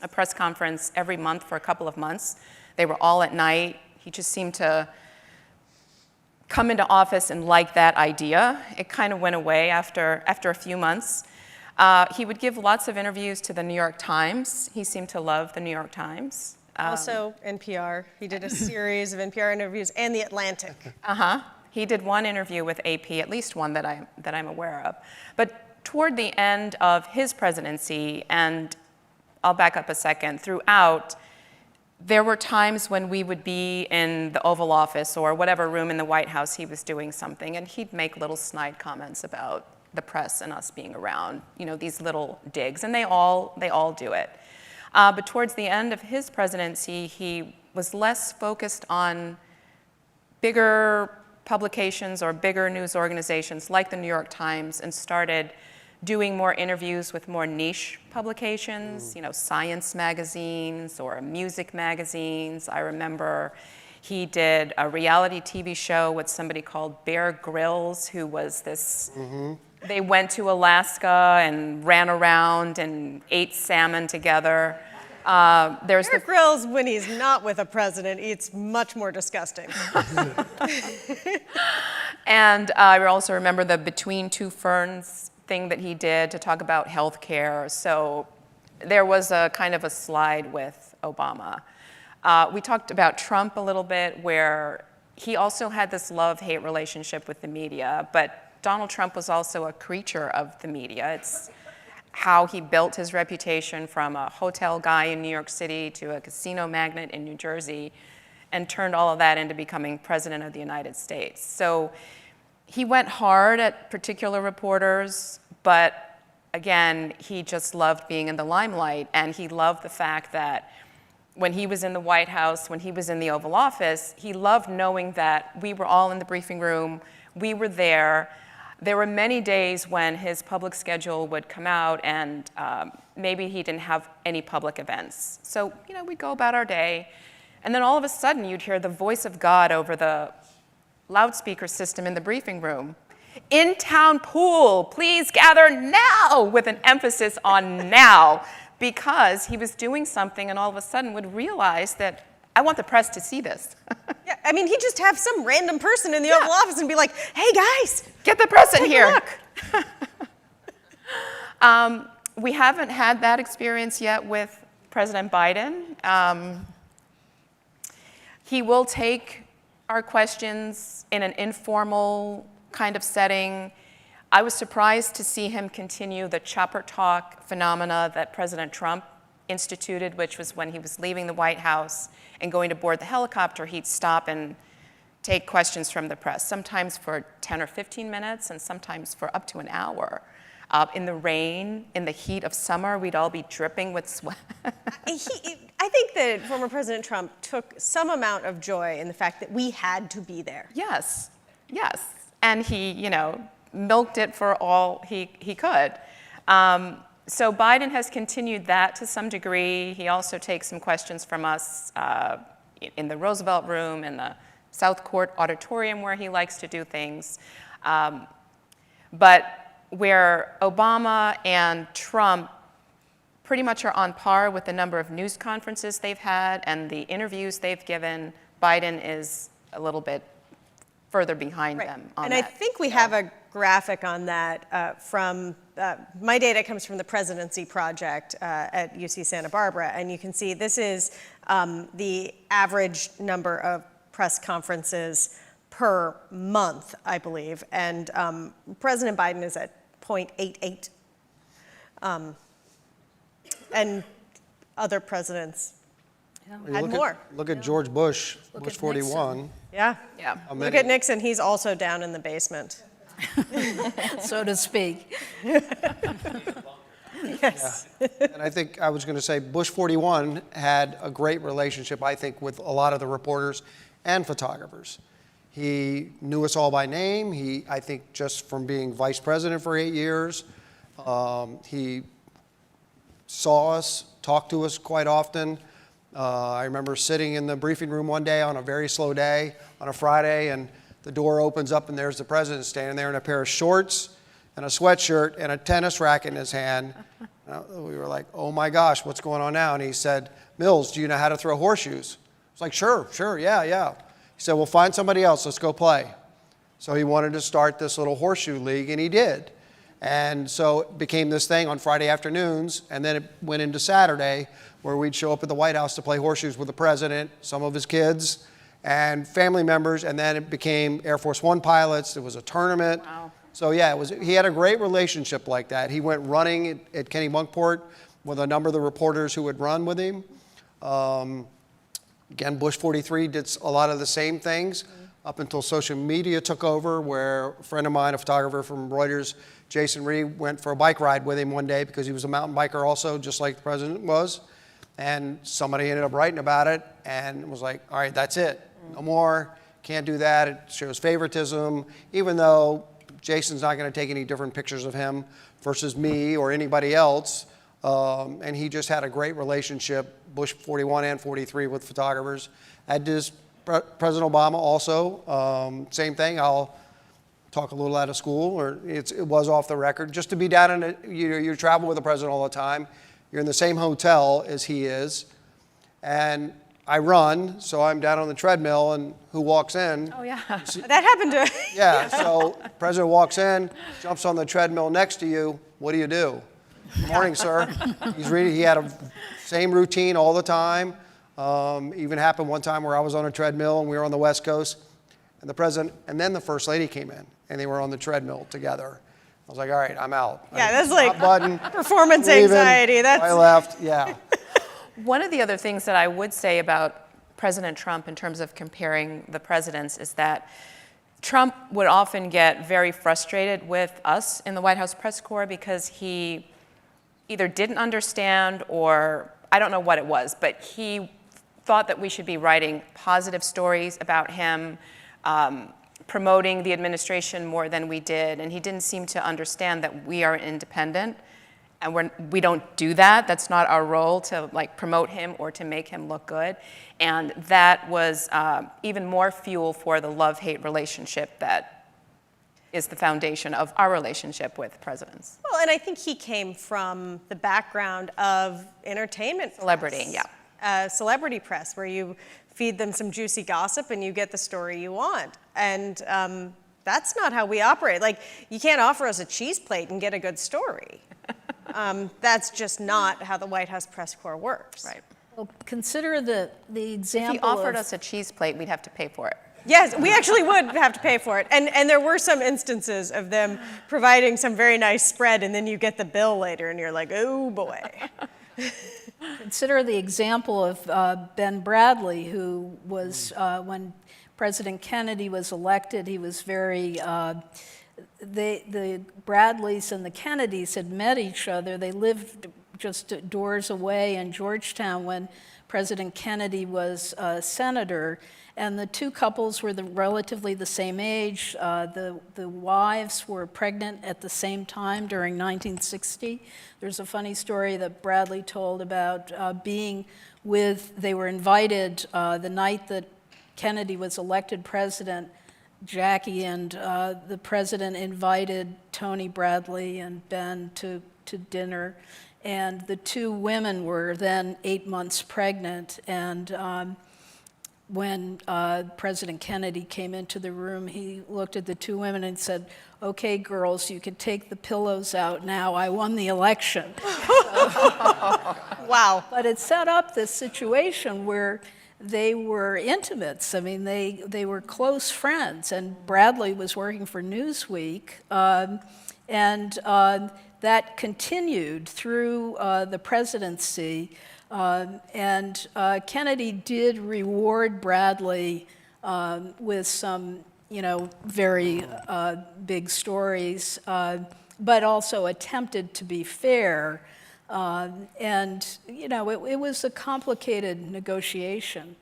a press conference every month for a couple of months. They were all at night. He just seemed to come into office and like that idea. It kind of went away after a few months. He would give lots of interviews to the New York Times. He seemed to love the New York Times. Also NPR. He did a series of NPR interviews and The Atlantic. He did one interview with AP, at least one that I'm aware of. But toward the end of his presidency, and I'll back up a second, throughout, there were times when we would be in the Oval Office or whatever room in the White House he was doing something, and he'd make little snide comments about the press and us being around, these little digs, and they all do it. But towards the end of his presidency, he was less focused on bigger publications or bigger news organizations like the New York Times and started doing more interviews with more niche publications, science magazines or music magazines. I remember he did a reality TV show with somebody called Bear Grylls, who was this, they went to Alaska and ran around and ate salmon together. Bear Grylls, when he's not with a president, eats much more disgusting. And I also remember the Between Two Ferns thing that he did to talk about health care. So there was a kind of a slide with Obama. We talked about Trump a little bit, where he also had this love-hate relationship with the media, but Donald Trump was also a creature of the media. It's how he built his reputation from a hotel guy in New York City to a casino magnate in New Jersey, and turned all of that into becoming president of the United States. So he went hard at particular reporters, but again, he just loved being in the limelight, and he loved the fact that when he was in the White House, when he was in the Oval Office, he loved knowing that we were all in the briefing room, we were there. There were many days when his public schedule would come out and maybe he didn't have any public events. So, we'd go about our day, and then all of a sudden you'd hear the voice of God over the loudspeaker system in the briefing room. In-town pool, please gather now, with an emphasis on now, because he was doing something and all of a sudden would realize that I want the press to see this. Yeah, I mean, he'd just have some random person in the Oval Office and be like, hey guys, get the press in take a here. look. We haven't had that experience yet with President Biden. He will take our questions in an informal kind of setting. I was surprised to see him continue the chopper talk phenomena that President Trump instituted, which was when he was leaving the White House and going to board the helicopter, he'd stop and take questions from the press, sometimes for 10 or 15 minutes and sometimes for up to an hour. In the rain, in the heat of summer, we'd all be dripping with sweat. I think that former President Trump took some amount of joy in the fact that we had to be there. Yes, yes. And he, milked it for all he could. So Biden has continued that to some degree. He also takes some questions from us in the Roosevelt Room, in the South Court Auditorium where he likes to do things. But where Obama and Trump pretty much are on par with the number of news conferences they've had and the interviews they've given, Biden is a little bit further behind them on and that. I think we have a graphic on that from, my data comes from the Presidency Project at UC Santa Barbara, and you can see this is the average number of press conferences per month, I believe, and President Biden is at 0.88. And other presidents had more. Look at George Bush, Look Bush at 41. Yeah. Yeah. Look at Nixon, he's also down in the basement. so to speak. Yes. And I think I was going to say Bush 41 had a great relationship, I think, with a lot of the reporters and photographers. He knew us all by name. I think just from being vice president for 8 years, he saw us, talked to us quite often. I remember sitting in the briefing room one day on a very slow day on a Friday, and the door opens up and there's the president standing there in a pair of shorts and a sweatshirt and a tennis racket in his hand. We were like, oh my gosh, what's going on now? And he said, Mills, do you know how to throw horseshoes? I was like, sure, yeah. He said, well, find somebody else, let's go play. So he wanted to start this little horseshoe league, and he did. And so it became this thing on Friday afternoons, and then it went into Saturday, where we'd show up at the White House to play horseshoes with the president, some of his kids, and family members, and then it became Air Force One pilots. It was a tournament. Wow. So yeah, he had a great relationship like that. He went running at Kennebunkport with a number of the reporters who would run with him. Again, Bush 43 did a lot of the same things up until social media took over, where a friend of mine, a photographer from Reuters, Jason Reed, went for a bike ride with him one day because he was a mountain biker also, just like the president was. And somebody ended up writing about it and was like, all right, that's it. No more, can't do that. It shows favoritism, even though Jason's not going to take any different pictures of him versus me or anybody else. And he just had a great relationship, Bush 41 and 43, with photographers. President Obama also, same thing. I'll talk a little out of school, or it was off the record. Just to be down in you travel with the president all the time. You're in the same hotel as he is. And I run, so I'm down on the treadmill, and who walks in? Oh, yeah. That happened to Yeah, so president walks in, jumps on the treadmill next to you. What do you do? Good morning, sir. He had a same routine all the time. Even happened one time where I was on a treadmill and we were on the West Coast, and the president and then the first lady came in, and they were on the treadmill together. I was like, all right, I'm out. Yeah, that's like button, performance leaving. anxiety. I left, yeah. One of the other things that I would say about President Trump in terms of comparing the presidents is that Trump would often get very frustrated with us in the White House press corps because he either didn't understand, or I don't know what it was, but he thought that we should be writing positive stories about him, promoting the administration more than we did, and he didn't seem to understand that we are independent, and we don't do that. That's not our role to like promote him or to make him look good, and that was even more fuel for the love-hate relationship that is the foundation of our relationship with presidents. Well, and I think he came from the background of entertainment Celebrity, press. yeah. Celebrity press, where you feed them some juicy gossip and you get the story you want. And that's not how we operate. Like, you can't offer us a cheese plate and get a good story. That's just not how the White House press corps works. Right. Well, consider the example If he offered of, us a cheese plate, we'd have to pay for it. Yes, we actually would have to pay for it. And there were some instances of them providing some very nice spread, and then you get the bill later and you're like, oh boy. Consider the example of Ben Bradley, who was, when President Kennedy was elected, he was very, the Bradleys and the Kennedys had met each other. They lived just doors away in Georgetown when President Kennedy was senator. And the two couples were relatively the same age. The wives were pregnant at the same time during 1960. There's a funny story that Bradley told about being with, they were invited the night that Kennedy was elected president. Jackie and the president invited Tony Bradley and Ben to dinner. And the two women were then 8 months pregnant. And when President Kennedy came into the room, he looked at the two women and said, "Okay, girls, you can take the pillows out now. I won the election." Wow. But it set up this situation where they were intimates. I mean, they were close friends. And Bradley was working for Newsweek. That continued through the presidency. And Kennedy did reward Bradley with some, very big stories, but also attempted to be fair. It was a complicated negotiation,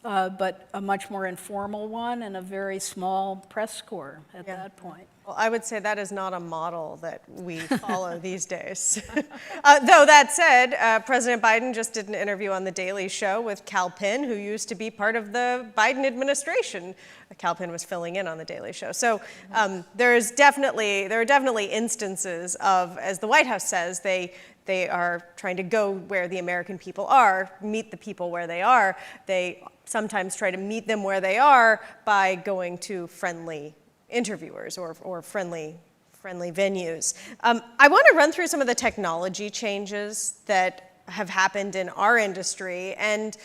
but a much more informal one and a very small press corps at that point. Well, I would say that is not a model that we follow these days. Though that said, President Biden just did an interview on The Daily Show with Cal Penn, who used to be part of the Biden administration. Cal Penn was filling in on The Daily Show. So there are definitely instances of, as the White House says, they are trying to go where the American people are, meet the people where they are. They sometimes try to meet them where they are by going to friendly interviewers or friendly venues. I want to run through some of the technology changes that have happened in our industry and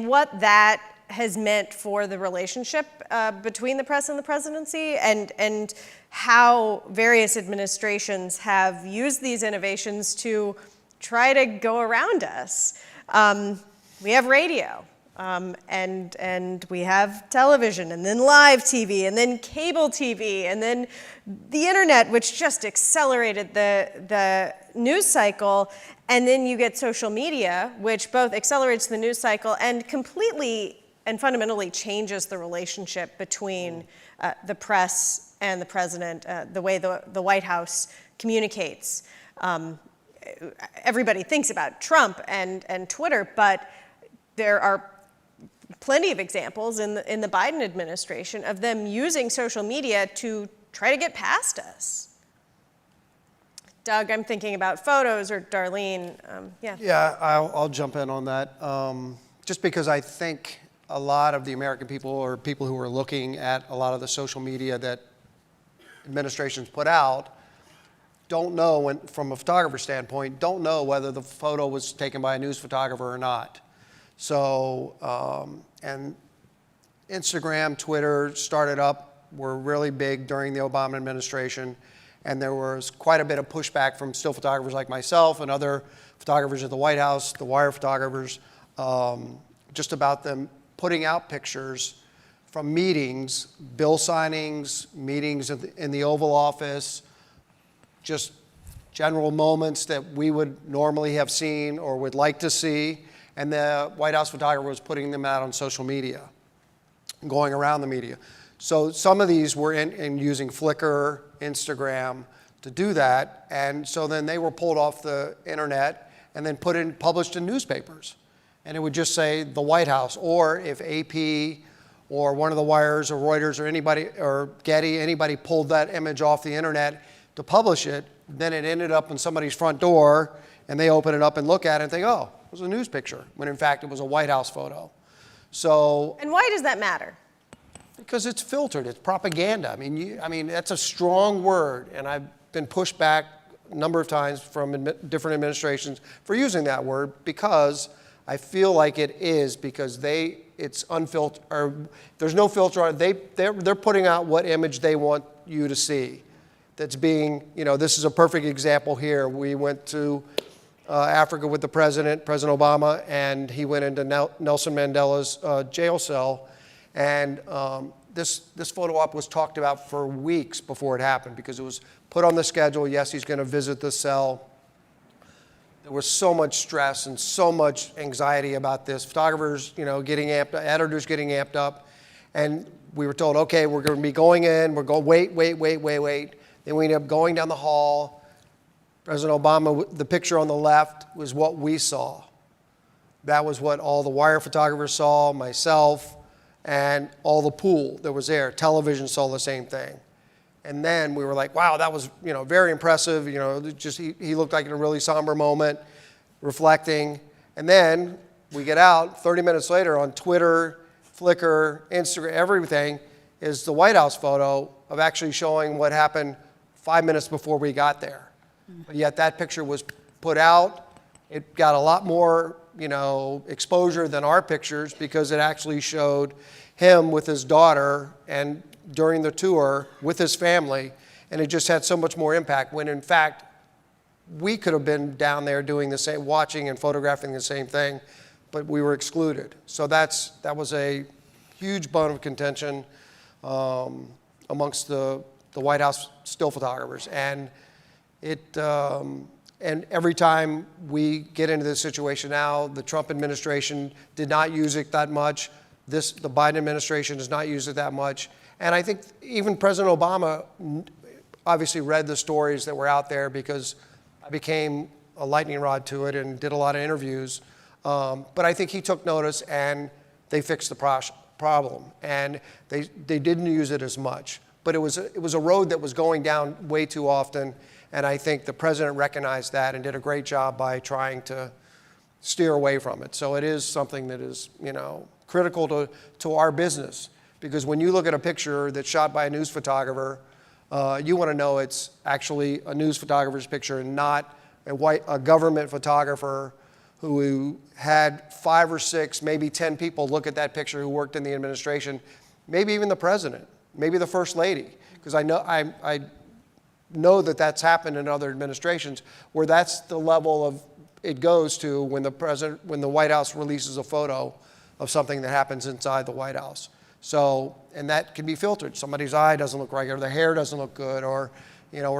what that has meant for the relationship between the press and the presidency, and how various administrations have used these innovations to try to go around us. We have radio. And we have television, and then live TV, and then cable TV, and then the internet, which just accelerated the news cycle. And then you get social media, which both accelerates the news cycle and completely and fundamentally changes the relationship between the press and the president, the way the White House communicates. Everybody thinks about Trump and Twitter, but there are plenty of examples in the Biden administration of them using social media to try to get past us. Doug, I'm thinking about photos, or Darlene, yeah. Yeah, I'll jump in on that. Just because I think a lot of the American people, or people who are looking at a lot of the social media that administrations put out, don't know, from a photographer standpoint, don't know whether the photo was taken by a news photographer or not. So, and Instagram, Twitter were really big during the Obama administration, and there was quite a bit of pushback from still photographers like myself and other photographers at the White House, the wire photographers, just about them putting out pictures from meetings, bill signings, meetings in the Oval Office, just general moments that we would normally have seen or would like to see. and the White House photographer was putting them out on social media, going around the media. So some of these were in using Flickr, Instagram to do that, and so then they were pulled off the internet and then published in newspapers. And it would just say the White House, or if AP or one of the wires or Reuters or anybody, or Getty, anybody pulled that image off the internet to publish it, then it ended up in somebody's front door, and they open it up and look at it and think, oh, it was a news picture, when in fact it was a White House photo. So. And why does that matter? Because it's filtered, it's propaganda. I mean, that's a strong word, and I've been pushed back a number of times from different administrations for using that word, because I feel like it is, because it's unfiltered, or there's no filter on it. They're putting out what image they want you to see. That's being, this is a perfect example here. We went to Africa with the President Obama, and he went into Nelson Mandela's jail cell. And this photo op was talked about for weeks before it happened, because it was put on the schedule. Yes, he's going to visit the cell. There was so much stress and so much anxiety about this. Photographers, getting amped up, editors getting amped up. And we were told, okay, we're going to be going in. We're going, wait. Then we ended up going down the hall. President Obama, the picture on the left was what we saw. That was what all the wire photographers saw, myself, and all the pool that was there. Television saw the same thing. And then we were like, wow, that was, very impressive. Just he looked like in a really somber moment, reflecting. And then we get out 30 minutes later on Twitter, Flickr, Instagram, everything is the White House photo of actually showing what happened 5 minutes before we got there. But yet that picture was put out. It got a lot more, exposure than our pictures, because it actually showed him with his daughter and during the tour with his family, and it just had so much more impact, when in fact we could have been down there doing the same, watching and photographing the same thing, but we were excluded. So that was a huge bone of contention amongst the White House still photographers. And and every time we get into this situation now, the Trump administration did not use it that much. The Biden administration does not use it that much. And I think even President Obama obviously read the stories that were out there, because I became a lightning rod to it and did a lot of interviews. But I think he took notice, and they fixed the problem. And they didn't use it as much. But it was a road that was going down way too often. And I think the president recognized that and did a great job by trying to steer away from it. So it is something that is, critical to our business. Because when you look at a picture that's shot by a news photographer, you want to know it's actually a news photographer's picture and not a government photographer who had 5 or 6, maybe 10 people look at that picture who worked in the administration, maybe even the president, maybe the first lady. Because I know that that's happened in other administrations, where that's the level of it goes to when the White House releases a photo of something that happens inside the White House. So, and that can be filtered. Somebody's eye doesn't look right, or their hair doesn't look good, or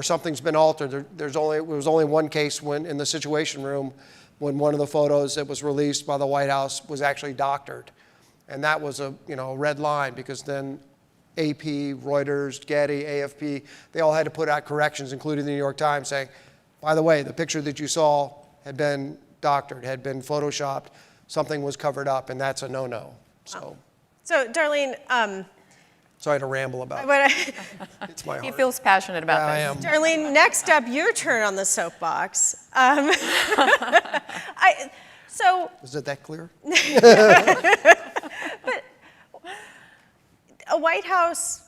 something's been altered. There was only one case in the Situation Room, when one of the photos that was released by the White House was actually doctored, and that was a red line, because then AP, Reuters, Getty, AFP, they all had to put out corrections, including the New York Times, saying, by the way, the picture that you saw had been doctored, had been photoshopped, something was covered up, and that's a no-no. So Darlene, sorry to ramble about it. It's my heart. He feels passionate about this. I am. Darlene, next up, your turn on the soapbox. Is it that clear? But a White House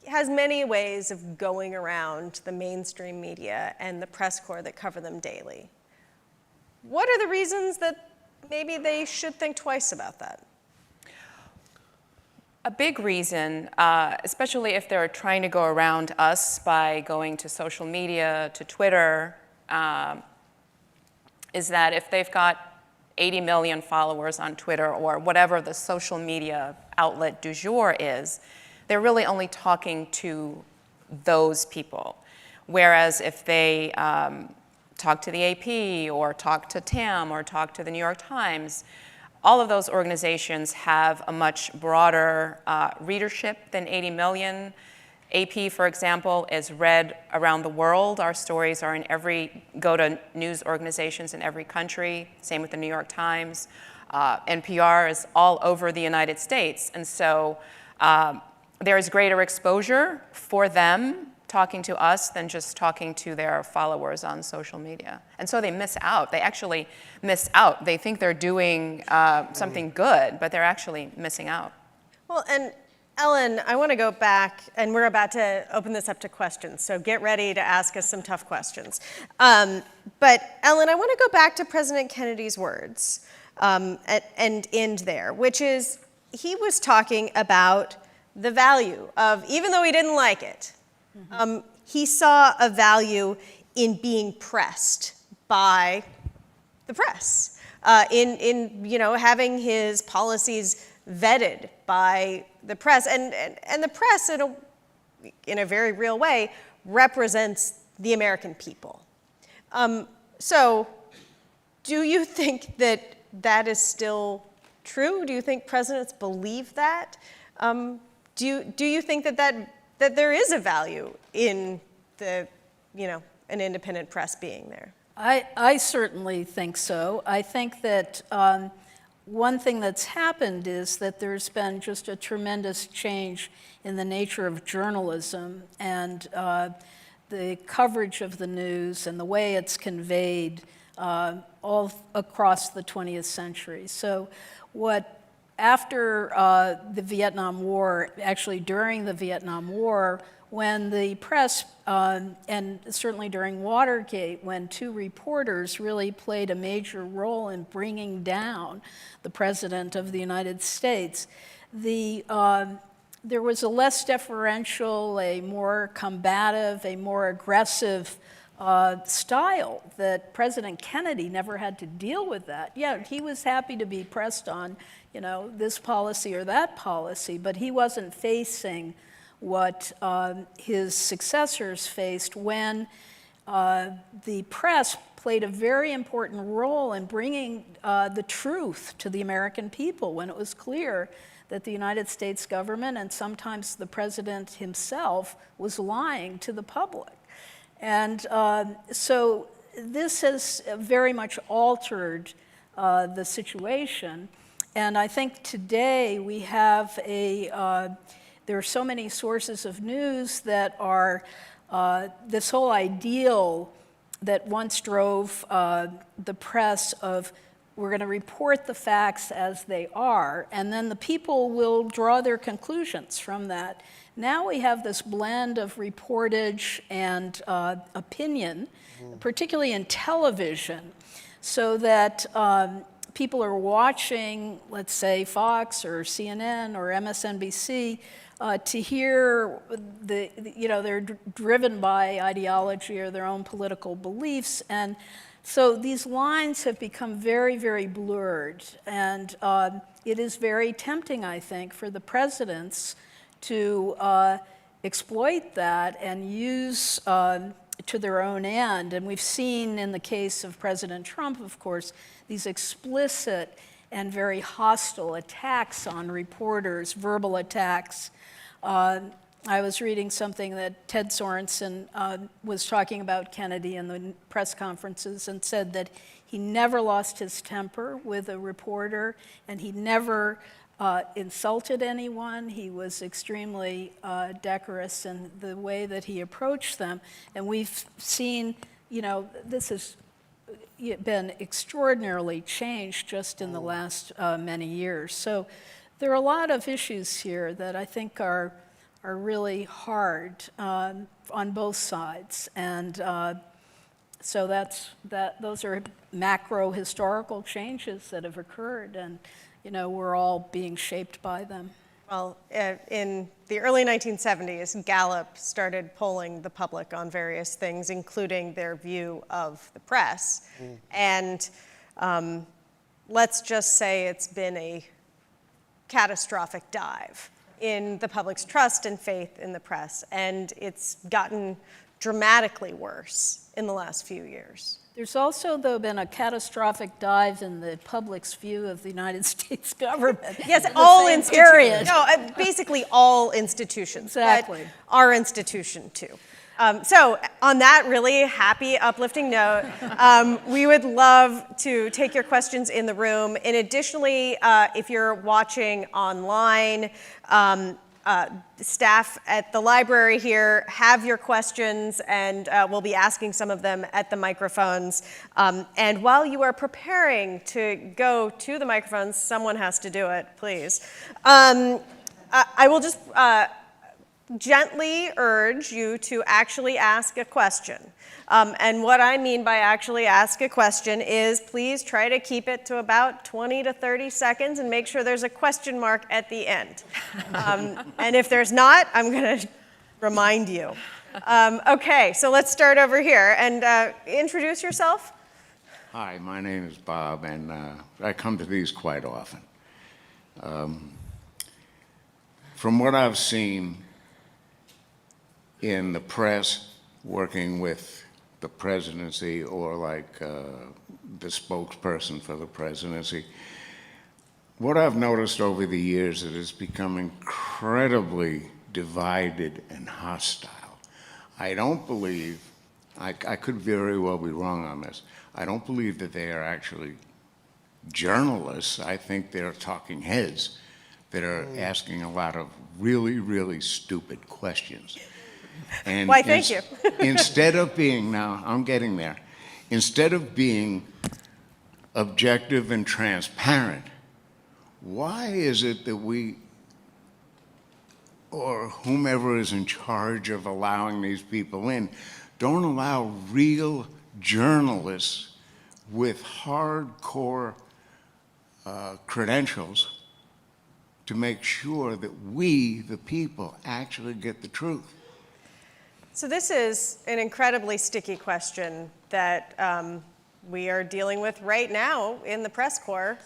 has many ways of going around the mainstream media and the press corps that cover them daily. What are the reasons that maybe they should think twice about that? A big reason, especially if they're trying to go around us by going to social media, to Twitter, is that if they've got 80 million followers on Twitter, or whatever the social media outlet du jour is, they're really only talking to those people. Whereas if they talk to the AP, or talk to TAM, or talk to the New York Times, all of those organizations have a much broader readership than 80 million. AP, for example, is read around the world. Our stories are go to news organizations in every country. Same with the New York Times. NPR is all over the United States. And so there is greater exposure for them talking to us than just talking to their followers on social media. And so they miss out. They actually miss out. They think they're doing something good, but they're actually missing out. Well, and Ellen, I want to go back, and we're about to open this up to questions, so get ready to ask us some tough questions. But Ellen, I want to go back to President Kennedy's words and end there, which is he was talking about the value of, even though he didn't like it, he saw a value in being pressed by the press, in having his policies vetted by the press, and the press in a very real way represents the American people. So, do you think that is still true? Do you think presidents believe that? Do you think that there is a value in an independent press being there? I certainly think so. I think that one thing that's happened is that there's been just a tremendous change in the nature of journalism and the coverage of the news and the way it's conveyed all across the 20th century. So after the Vietnam War, actually during the Vietnam War, when the press, and certainly during Watergate, when two reporters really played a major role in bringing down the President of the United States, there was a less deferential, a more combative, a more aggressive style that President Kennedy never had to deal with that. Yeah, he was happy to be pressed on, this policy or that policy, but he wasn't facing what his successors faced when the press played a very important role in bringing the truth to the American people when it was clear that the United States government and sometimes the president himself was lying to the public. And so this has very much altered the situation. And I think today we have there are so many sources of news that are this whole ideal that once drove the press of we're going to report the facts as they are, and then the people will draw their conclusions from that. Now we have this blend of reportage and opinion, particularly in television, so that people are watching, let's say, Fox or CNN or MSNBC to hear they're driven by ideology or their own political beliefs. And so these lines have become very, very blurred. And it is very tempting, I think, for the presidents to exploit that and use to their own end. And we've seen in the case of President Trump, of course, these explicit and very hostile attacks on reporters, verbal attacks. I was reading something that Ted Sorensen was talking about Kennedy in the press conferences and said that he never lost his temper with a reporter and he never insulted anyone. He was extremely decorous in the way that he approached them. And we've seen, this has been extraordinarily changed just in the last many years. So there are a lot of issues here that I think are really hard on both sides. And so those are macro historical changes that have occurred, and we're all being shaped by them. Well, in the early 1970s, Gallup started polling the public on various things, including their view of the press. And let's just say it's been a catastrophic dive in the public's trust and faith in the press. And it's gotten dramatically worse in the last few years. There's also, though, been a catastrophic dive in the public's view of the United States government. Yes, in the all same institutions. period. No, basically all institutions. Exactly. But our institution, too. So on that really happy, uplifting note, we would love to take your questions in the room. And additionally, if you're watching online, staff at the library here have your questions, and we'll be asking some of them at the microphones. And while you are preparing to go to the microphones, someone has to do it, please. I will just gently urge you to actually ask a question. And what I mean by actually ask a question is please try to keep it to about 20 to 30 seconds and make sure there's a question mark at the end. And if there's not, I'm going to remind you. Okay, so let's start over here. And introduce yourself. Hi, my name is Bob, and I come to these quite often. From what I've seen in the press, working with the presidency or like the spokesperson for the presidency, what I've noticed over the years is it's become incredibly divided and hostile. I don't believe, I could very well be wrong on this, I don't believe that they are actually journalists. I think they're talking heads that are asking a lot of really, really stupid questions. And why, thank you. Instead of being, now I'm getting there, instead of being objective and transparent, why is it that we, or whomever is in charge of allowing these people in, don't allow real journalists with hardcore credentials to make sure that we, the people, actually get the truth? So this is an incredibly sticky question that we are dealing with right now in the press corps,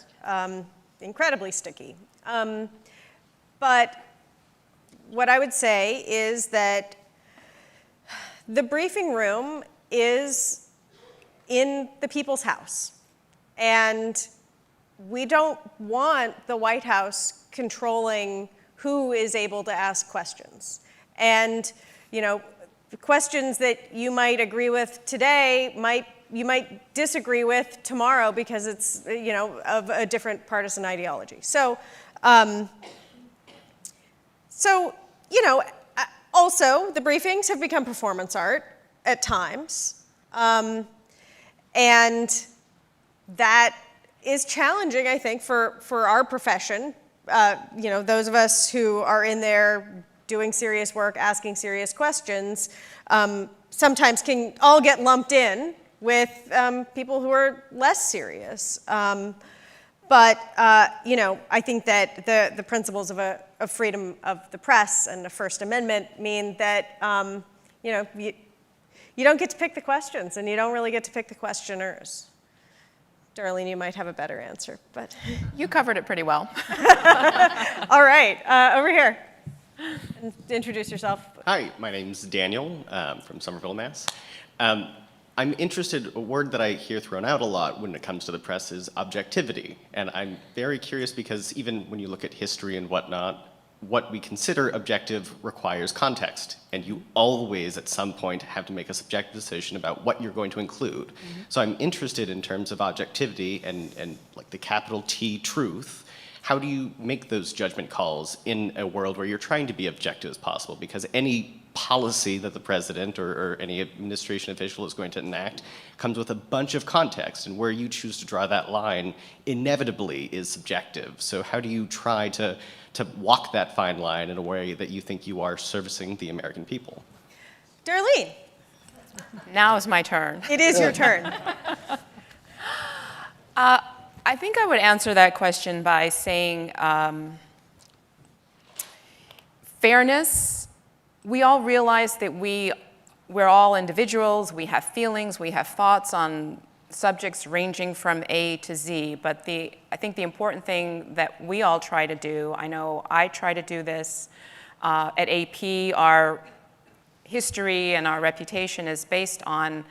incredibly sticky. But what I would say is that the briefing room is in the people's house. And we don't want the White House controlling who is able to ask questions. And, you know, the questions that you might agree with today, you might disagree with tomorrow because it's, you know, of a different partisan ideology. So, you know, also the briefings have become performance art at times, and that is challenging, I think, for our profession. You know, those of us who are in there doing serious work, asking serious questions, sometimes can all get lumped in with people who are less serious. But you know, I think that the principles of freedom of the press and the First Amendment mean that you know, you don't get to pick the questions, and you don't really get to pick the questioners. Darlene, you might have a better answer, but You covered it pretty well. all right, over here. Introduce yourself. Hi, my name's Daniel from Somerville, Mass. I'm interested, a word that I hear thrown out a lot when it comes to the press is objectivity. And I'm very curious because even when you look at history and whatnot, what we consider objective requires context. And you always, at some point, have to make a subjective decision about what you're going to include. Mm-hmm. So I'm interested in terms of objectivity and like the capital T truth. How do you make those judgment calls in a world where you're trying to be objective as possible? Because any policy that the president or any administration official is going to enact comes with a bunch of context, and where you choose to draw that line inevitably is subjective. So how do you try to walk that fine line in a way that you think you are servicing the American people? Darlene. Now is my turn. It is your turn. I think I would answer that question by saying fairness. We all realize that we're all individuals, we have feelings, we have thoughts on subjects ranging from A to Z, but I think the important thing that we all try to do, I know I try to do this, at AP, our history and our reputation is based on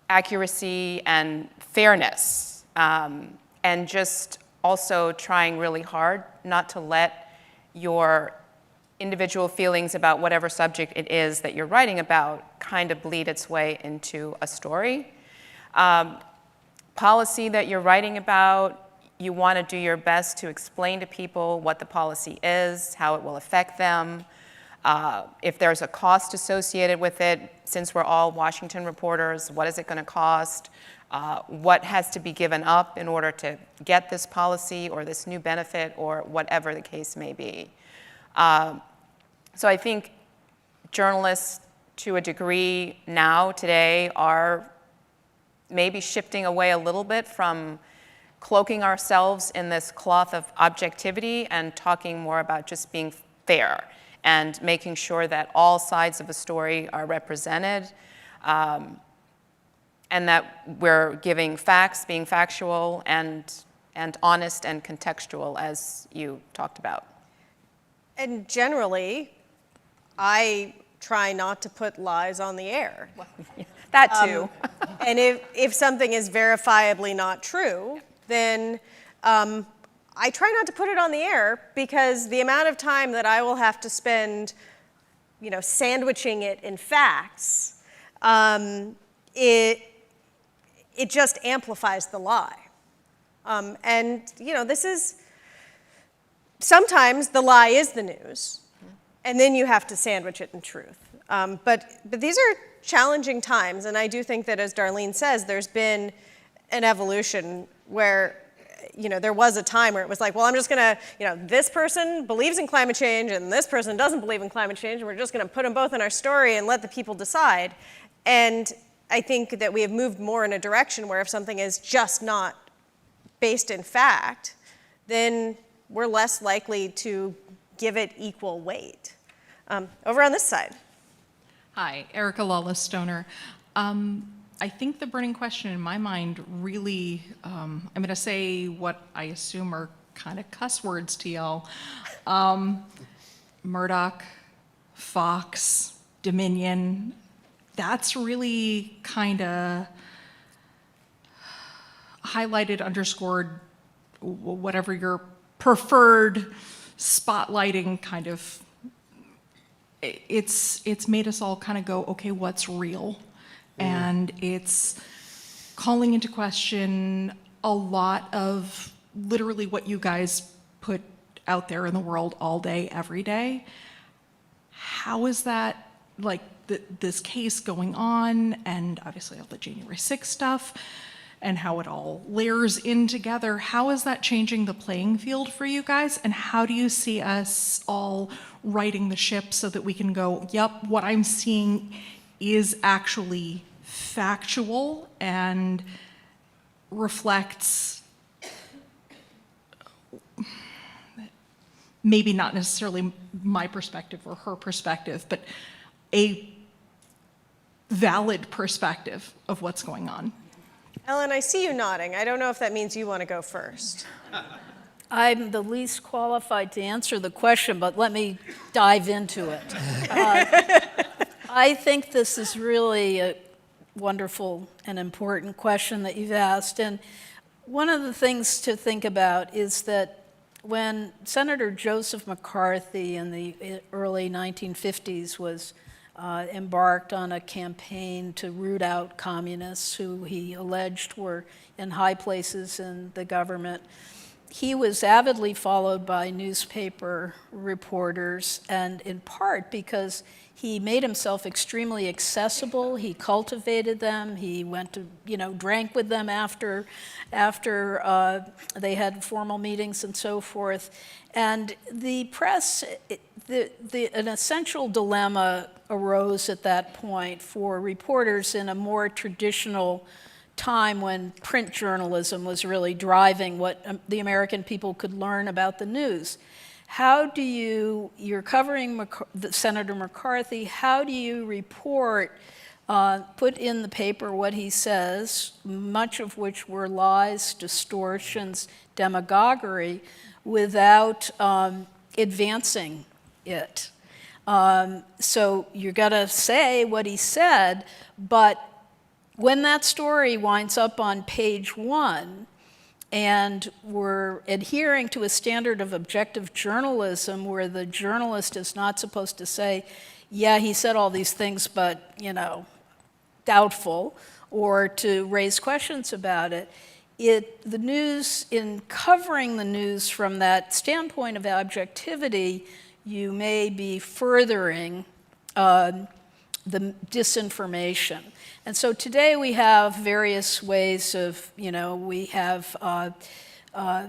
accuracy and fairness, and just also trying really hard not to let your individual feelings about whatever subject it is that you're writing about kind of bleed its way into a story. Policy that you're writing about, you want to do your best to explain to people what the policy is, how it will affect them, if there's a cost associated with it. Since we're all Washington reporters, what is it going to cost? What has to be given up in order to get this policy or this new benefit or whatever the case may be. So I think journalists, to a degree now, today, are maybe shifting away a little bit from cloaking ourselves in this cloth of objectivity and talking more about just being fair and making sure that all sides of a story are represented, and that we're giving facts, being factual and honest and contextual, as you talked about. And generally, I try not to put lies on the air. That too. And if something is verifiably not true, then I try not to put it on the air, because the amount of time that I will have to spend, sandwiching it in facts, it just amplifies the lie. And this is, sometimes the lie is the news, and then you have to sandwich it in truth. But these are challenging times, and I do think that, as Darlene says, there's been an evolution where, there was a time where it was like, well, I'm just gonna, this person believes in climate change and this person doesn't believe in climate change, and we're just gonna put them both in our story and let the people decide. And I think that we have moved more in a direction where if something is just not based in fact, then we're less likely to give it equal weight. Over on this side. Hi, Erica Lawless Stoner. I think the burning question in my mind really, I'm going to say what I assume are kind of cuss words to y'all. Murdoch, Fox, Dominion, that's really kind of highlighted, underscored, whatever your preferred spotlighting kind of, it's made us all kind of go, okay, what's real? And it's calling into question a lot of literally what you guys put out there in the world all day, every day. How is that, like, this case going on, and obviously all the January 6th stuff, and how it all layers in together, how is that changing the playing field for you guys? And how do you see us all righting the ship so that we can go, yep, what I'm seeing is actually factual and reflects maybe not necessarily my perspective or her perspective, but a valid perspective of what's going on? Ellen, I see you nodding. I don't know if that means you want to go first. I'm the least qualified to answer the question, but let me dive into it. I think this is really a wonderful and important question that you've asked. And one of the things to think about is that when Senator Joseph McCarthy in the early 1950s was embarked on a campaign to root out communists who he alleged were in high places in the government, he was avidly followed by newspaper reporters, and in part because he made himself extremely accessible. He cultivated them. He went to, drank with them after they had formal meetings and so forth. And the press, an essential dilemma arose at that point for reporters in a more traditional time when print journalism was really driving what the American people could learn about the news. How do you're covering Senator McCarthy, how do you report, put in the paper what he says, much of which were lies, distortions, demagoguery, without advancing it? So you're going to say what he said, but when that story winds up on page 1, and we're adhering to a standard of objective journalism where the journalist is not supposed to say, yeah, he said all these things, but, doubtful, or to raise questions about it. The news, in covering the news from that standpoint of objectivity, you may be furthering the disinformation. And so today we have various ways of,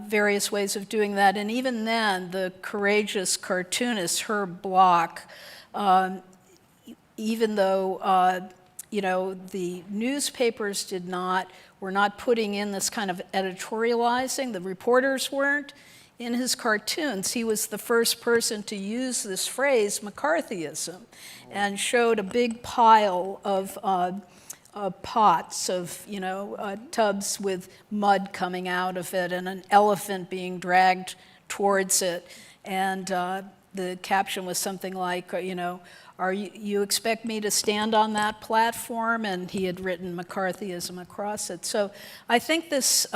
various ways of doing that. And even then, the courageous cartoonist Herb Bloch, even though, the newspapers were not putting in this kind of editorializing, the reporters weren't, in his cartoons, he was the first person to use this phrase, McCarthyism, and showed a big pile of pots of, tubs with mud coming out of it and an elephant being dragged towards it. And the caption was something like, you expect me to stand on that platform? And he had written McCarthyism across it. So I think this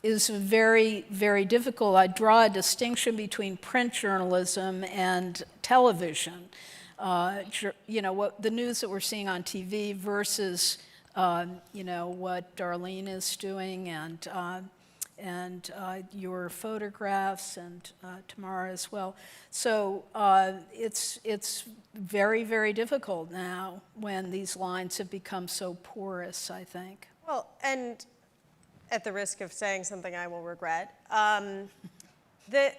is very, very difficult. I draw a distinction between print journalism and television. What the news that we're seeing on TV versus, what Darlene is doing and your photographs and Tamara as well. So it's very, very difficult now when these lines have become so porous, I think. Well, and at the risk of saying something I will regret, the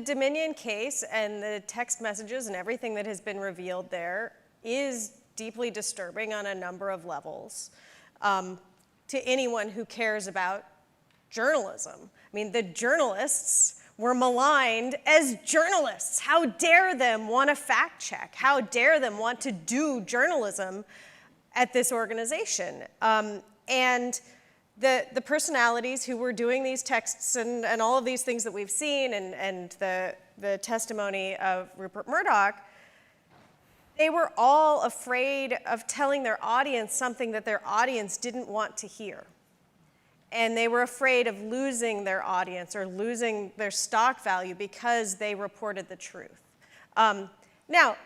Dominion case and the text messages and everything that has been revealed there is deeply disturbing on a number of levels to anyone who cares about journalism. I mean, the journalists were maligned as journalists. How dare them want to fact check? How dare them want to do journalism at this organization? And the personalities who were doing these texts and all of these things that we've seen and the testimony of Rupert Murdoch, they were all afraid of telling their audience something that their audience didn't want to hear. And they were afraid of losing their audience or losing their stock value because they reported the truth. Now,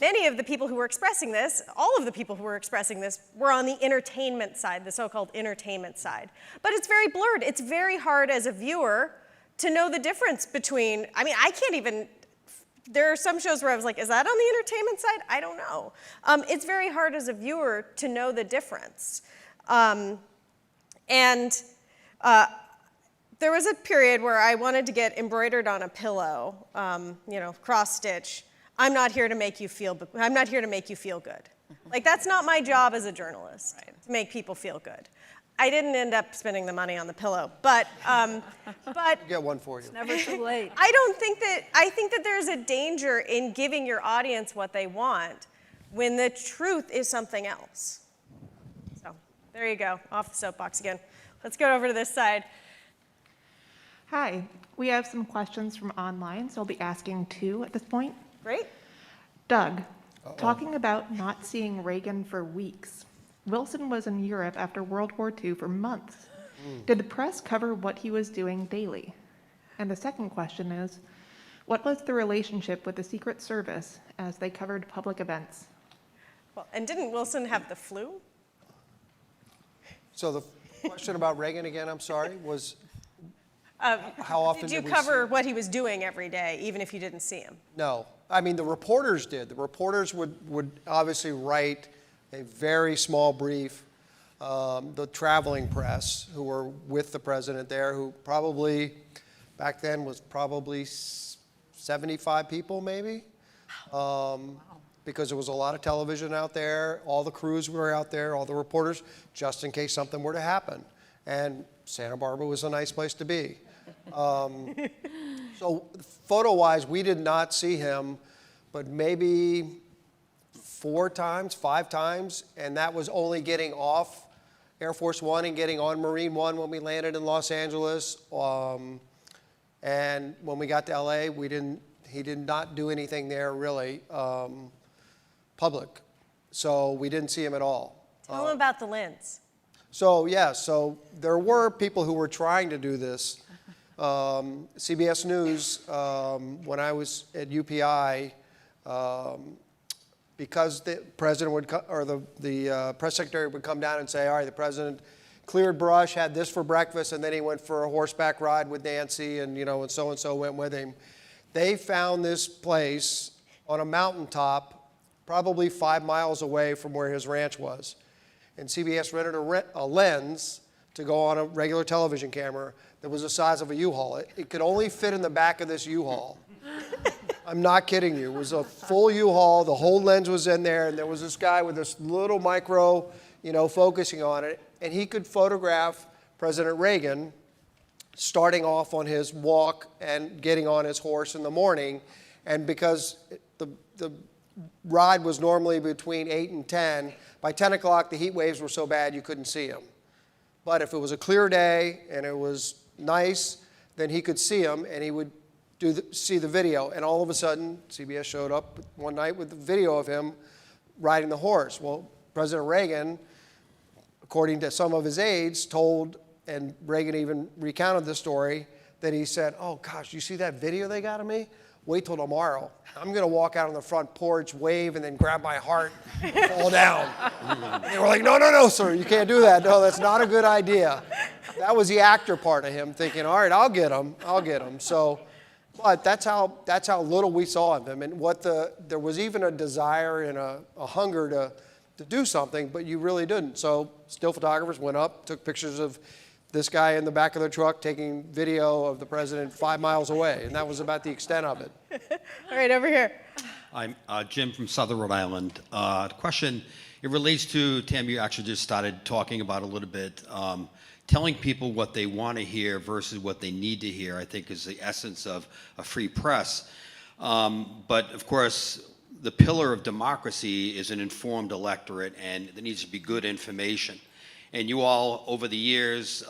many of the people who were expressing this, all of the people who were expressing this, were on the entertainment side, the so-called entertainment side. But it's very blurred. It's very hard as a viewer to know the difference between, I can't even, there are some shows where I was like, is that on the entertainment side? I don't know. It's very hard as a viewer to know the difference. There was a period where I wanted to get embroidered on a pillow, cross-stitch, I'm not here to make you feel good. Like, that's not my job as a journalist, to make people feel good. I didn't end up spending the money on the pillow, but Get one for you. It's never too late. I think that there's a danger in giving your audience what they want when the truth is something else. So there you go, off the soapbox again. Let's go over to this side. Hi, we have some questions from online, so I'll be asking 2 at this point. Great. Doug, talking about not seeing Reagan for weeks. Wilson was in Europe after World War II for months. Did the press cover what he was doing daily? And the second question is, what was the relationship with the Secret Service as they covered public events? Well, and didn't Wilson have the flu? So the question about Reagan again, I'm sorry, was how often did you we cover see? what he was doing every day, even if you didn't see him? No. The reporters did. The reporters would obviously write a very small brief. The traveling press, who were with the president there, who probably, back then was probably 75 people maybe, because there was a lot of television out there. All the crews were out there, all the reporters, just in case something were to happen. And Santa Barbara was a nice place to be. So photo-wise, we did not see him, but maybe 4 times, 5 times, and that was only getting off Air Force One and getting on Marine One when we landed in Los Angeles. And when we got to LA, he did not do anything there really public. So we didn't see him at all. Tell them about the lens. So there were people who were trying to do this. CBS News, when I was at UPI, because the president would, the press secretary would come down and say, all right, the president cleared brush, had this for breakfast, and then he went for a horseback ride with Nancy, and and so went with him. They found this place on a mountaintop, probably 5 miles away from where his ranch was. And CBS rented a lens to go on a regular television camera that was the size of a U-Haul. It could only fit in the back of this U-Haul. I'm not kidding you. It was a full U-Haul. The whole lens was in there, and there was this guy with this little micro, focusing on it. And he could photograph President Reagan starting off on his walk and getting on his horse in the morning. And because the ride was normally between 8 and 10, by 10 o'clock the heat waves were so bad you couldn't see him. But if it was a clear day and it was nice, then he could see him, and he would see the video. And all of a sudden, CBS showed up one night with the video of him riding the horse. Well, President Reagan, according to some of his aides, told, and Reagan even recounted the story, that he said, oh gosh, you see that video they got of me? Wait till tomorrow. I'm going to walk out on the front porch, wave, and then grab my heart and fall down. They were like, no, sir, you can't do that. No, that's not a good idea. That was the actor part of him thinking, all right, I'll get him. So, but that's how little we saw of him. And there was even a desire and a hunger to do something, but you really didn't. So still photographers went up, took pictures of this guy in the back of the truck taking video of the president 5 miles away, and that was about the extent of it. All right, over here. I'm Jim from Southern Rhode Island. The question, it relates to, Tam, you actually just started talking about a little bit, telling people what they want to hear versus what they need to hear, I think is the essence of a free press. But of course, the pillar of democracy is an informed electorate, and there needs to be good information. And you all, over the years,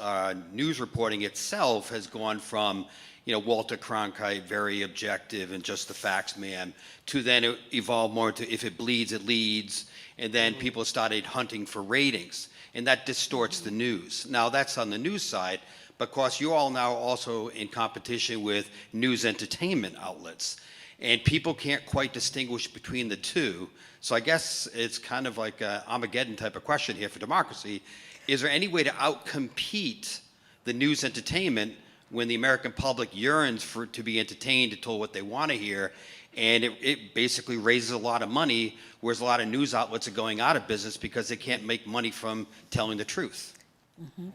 news reporting itself has gone from, Walter Cronkite, very objective and just the facts man, to then it evolved more to if it bleeds, it leads, and then people started hunting for ratings, and that distorts the news. Now, that's on the news side, but of course, you all now also in competition with news entertainment outlets, and people can't quite distinguish between the two. So I guess it's kind of like an Armageddon type of question here for democracy. Is there any way to outcompete the news entertainment when the American public yearns to be entertained and told what they want to hear, and it basically raises a lot of money, whereas a lot of news outlets are going out of business because they can't make money from telling the truth? Mm-hmm.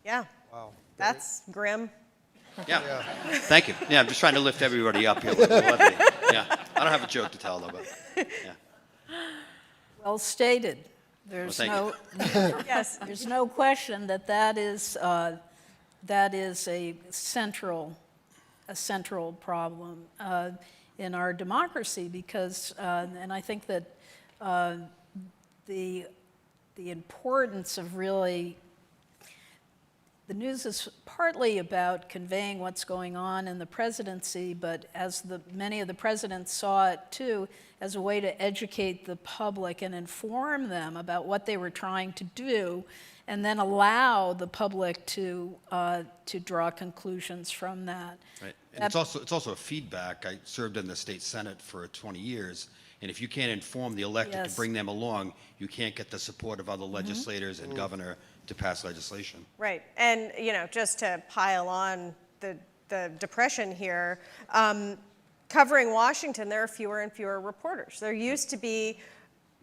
Yeah. Wow. That's grim. Yeah. Thank you. Yeah, I'm just trying to lift everybody up here with the levity. Yeah. I don't have a joke to tell though, but yeah. Well stated. There's yes. There's no question that is a central problem in our democracy because, and I think that the importance of really, the news is partly about conveying what's going on in the presidency, but as many of the presidents saw it too, as a way to educate the public and inform them about what they were trying to do, and then allow the public to draw conclusions from that. Right. And it's also a feedback. I served in the state senate for 20 years, and if you can't inform the elected to bring them along, you can't get the support of other legislators and governor to pass legislation. Right, and just to pile on the depression here, covering Washington, there are fewer and fewer reporters. There used to be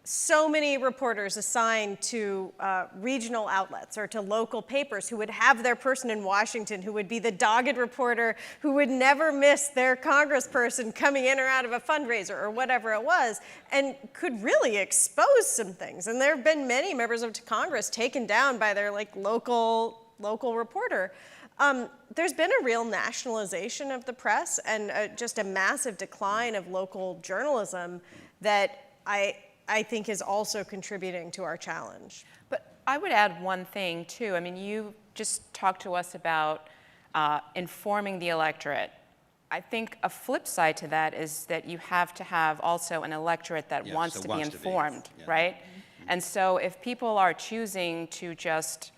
so many reporters assigned to regional outlets or to local papers who would have their person in Washington who would be the dogged reporter who would never miss their congressperson coming in or out of a fundraiser or whatever it was, and could really expose some things. And there have been many members of Congress taken down by their local reporter. There's been a real nationalization of the press and just a massive decline of local journalism that I think is also contributing to our challenge. But I would add one thing too. I mean, you just talked to us about informing the electorate. I think a flip side to that is that you have to have also an electorate that wants to be informed, right? And so if people are choosing to just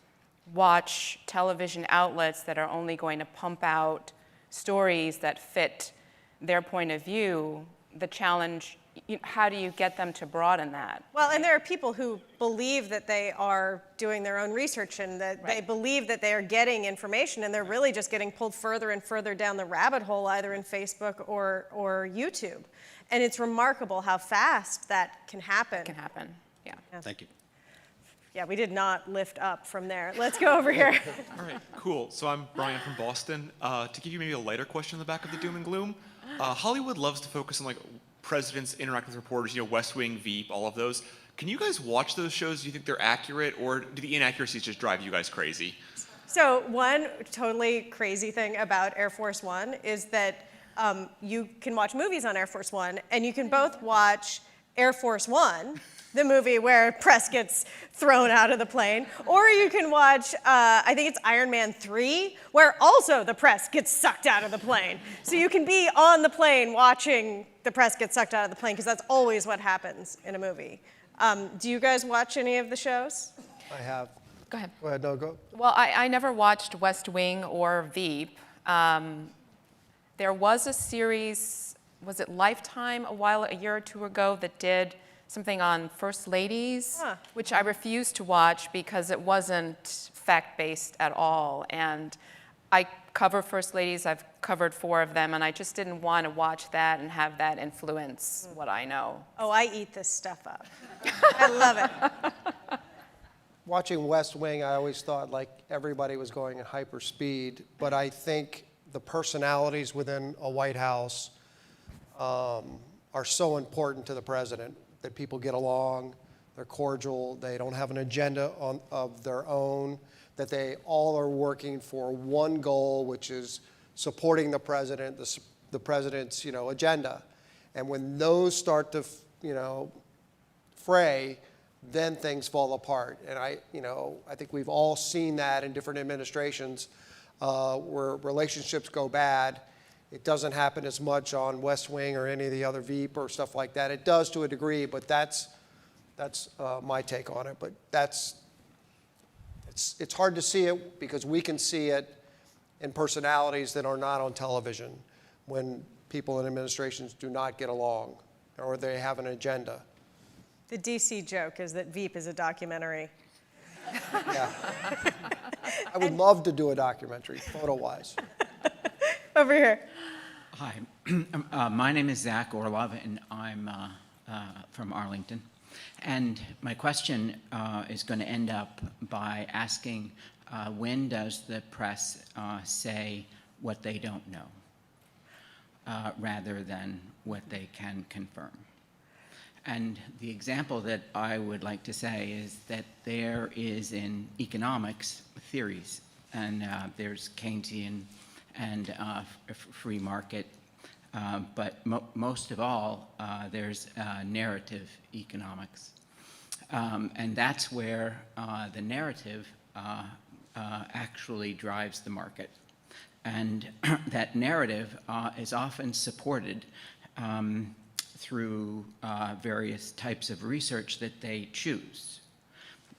watch television outlets that are only going to pump out stories that fit their point of view, the challenge, how do you get them to broaden that? Well, and there are people who believe that they are doing their own research and that they believe that they are getting information, and they're really just getting pulled further and further down the rabbit hole, either in Facebook or YouTube. And it's remarkable how fast that can happen. It can happen, yeah. Thank you. Yeah, we did not lift up from there. Let's go over here. All right, cool. So I'm Brian from Boston. To give you maybe a lighter question in the back of the doom and gloom, Hollywood loves to focus on like presidents interact with reporters, West Wing, Veep, all of those. Can you guys watch those shows? Do you think they're accurate, or do the inaccuracies just drive you guys crazy? So one totally crazy thing about Air Force One is that you can watch movies on Air Force One, and you can both watch Air Force One, the movie where press gets thrown out of the plane, or you can watch, I think it's Iron Man 3, where also the press gets sucked out of the plane. So you can be on the plane watching the press get sucked out of the plane, because that's always what happens in a movie. Do you guys watch any of the shows? I have. Go ahead. Go ahead, no, go. Well, I never watched West Wing or Veep. There was a series, was it Lifetime, a year or two ago, that did something on First Ladies, which I refused to watch because it wasn't fact-based at all. And I cover First Ladies, I've covered 4 of them, and I just didn't want to watch that and have that influence what I know. Oh, I eat this stuff up. I love it. Watching West Wing, I always thought like everybody was going at hyper speed, but I think the personalities within a White House are so important to the president, that people get along, they're cordial, they don't have an agenda of their own, that they all are working for one goal, which is supporting the president, the president's agenda. And when those start to fray, then things fall apart. And I think we've all seen that in different administrations where relationships go bad. It doesn't happen as much on West Wing or any of the other Veep or stuff like that. It does to a degree, but that's my take on it. But it's hard to see it because we can see it in personalities that are not on television when people in administrations do not get along or they have an agenda. The DC joke is that Veep is a documentary. Yeah. I would love to do a documentary, photo-wise. Over here. Hi, my name is Zach Orlov, and I'm from Arlington. And my question is going to end up by asking, when does the press say what they don't know, rather than what they can confirm? And the example that I would like to say is that there is in economics theories, and there's Keynesian and free market, but most of all, there's narrative economics. And that's where the narrative actually drives the market. And that narrative is often supported through various types of research that they choose.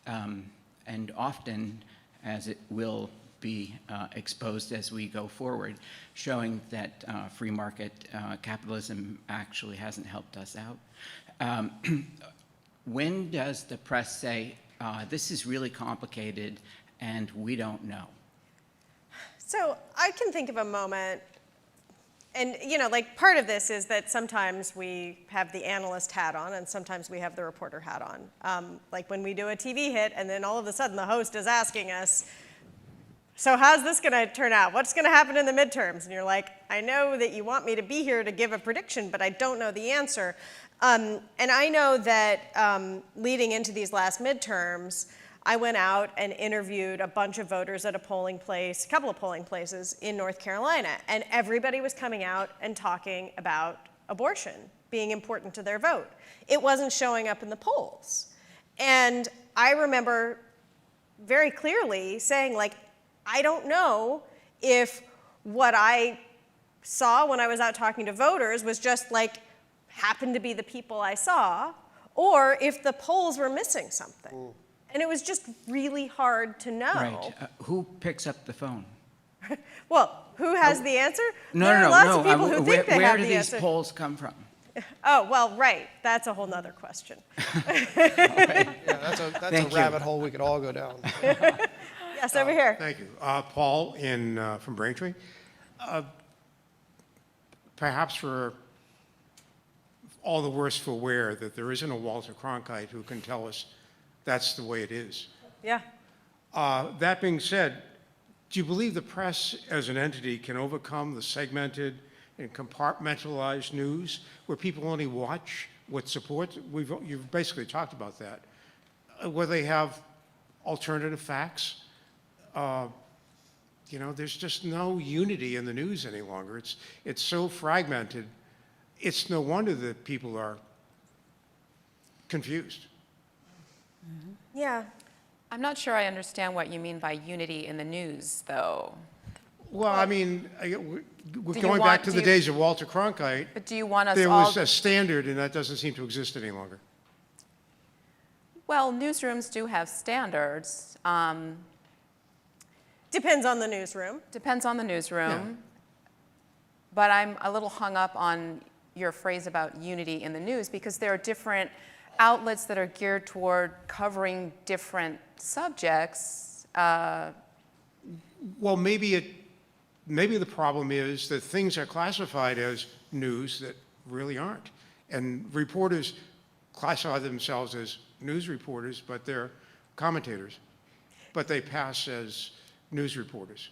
And often, as it will be exposed as we go forward, showing that free market capitalism actually hasn't helped us out. When does the press say, this is really complicated and we don't know? So I can think of a moment, and like part of this is that sometimes we have the analyst hat on and sometimes we have the reporter hat on. Like when we do a TV hit and then all of a sudden the host is asking us, so how's this going to turn out? What's going to happen in the midterms? And you're like, I know that you want me to be here to give a prediction, but I don't know the answer. And I know that leading into these last midterms, I went out and interviewed a bunch of voters at a polling place, a couple of polling places in North Carolina, and everybody was coming out and talking about abortion being important to their vote. It wasn't showing up in the polls. And I remember very clearly saying, like, I don't know if what I saw when I was out talking to voters was just like happened to be the people I saw, or if the polls were missing something. And it was just really hard to know. Right. Who picks up the phone? Well, who has the answer? No, there no, are no. lots of people who Where, think they where have do the these answer. polls come from? Oh, well, right. That's a whole nother question. Yeah, that's a Thank you. rabbit hole we could all go down. Yes, over here. Thank you. Paul from Braintree. Perhaps we're all the worse for wear that there isn't a Walter Cronkite who can tell us that's the way it is. Yeah. That being said, do you believe the press as an entity can overcome the segmented and compartmentalized news where people only watch what supports? You've basically talked about that. Where they have alternative facts. There's just no unity in the news any longer. It's so fragmented. It's no wonder that people are confused. Yeah. I'm not sure I understand what you mean by unity in the news, though. Well, I mean, we're Do you going want- back to do the you- days of Walter Cronkite. But do you want us There all... was a standard, and that doesn't seem to exist any longer. Well, newsrooms do have standards. Depends on the newsroom. Depends on the newsroom. But I'm a little hung up on your phrase about unity in the news because there are different outlets that are geared toward covering different subjects. Well, maybe the problem is that things are classified as news that really aren't. And reporters classify themselves as news reporters, but they're commentators. But they pass as news reporters.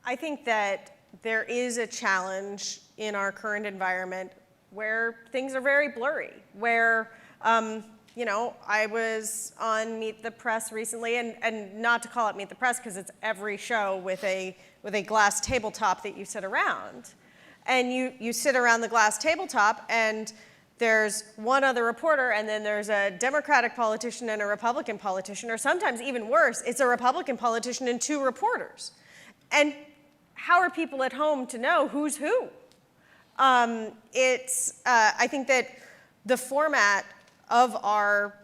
I think that there is a challenge in our current environment where things are very blurry, where, I was on Meet the Press recently, and not to call it Meet the Press because it's every show with a glass tabletop that you sit around. And you sit around the glass tabletop, and there's one other reporter, and then there's a Democratic politician and a Republican politician, or sometimes even worse, it's a Republican politician and two reporters. And how are people at home to know who's who? I think that the format of our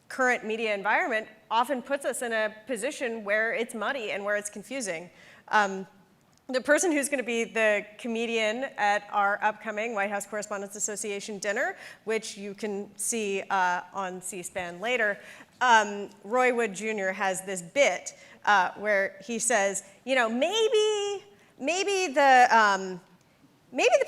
current media environment often puts us in a position where it's muddy and where it's confusing. The person who's going to be the comedian at our upcoming White House Correspondents Association dinner, which you can see on C-SPAN later, Roy Wood Jr. has this bit where he says, maybe the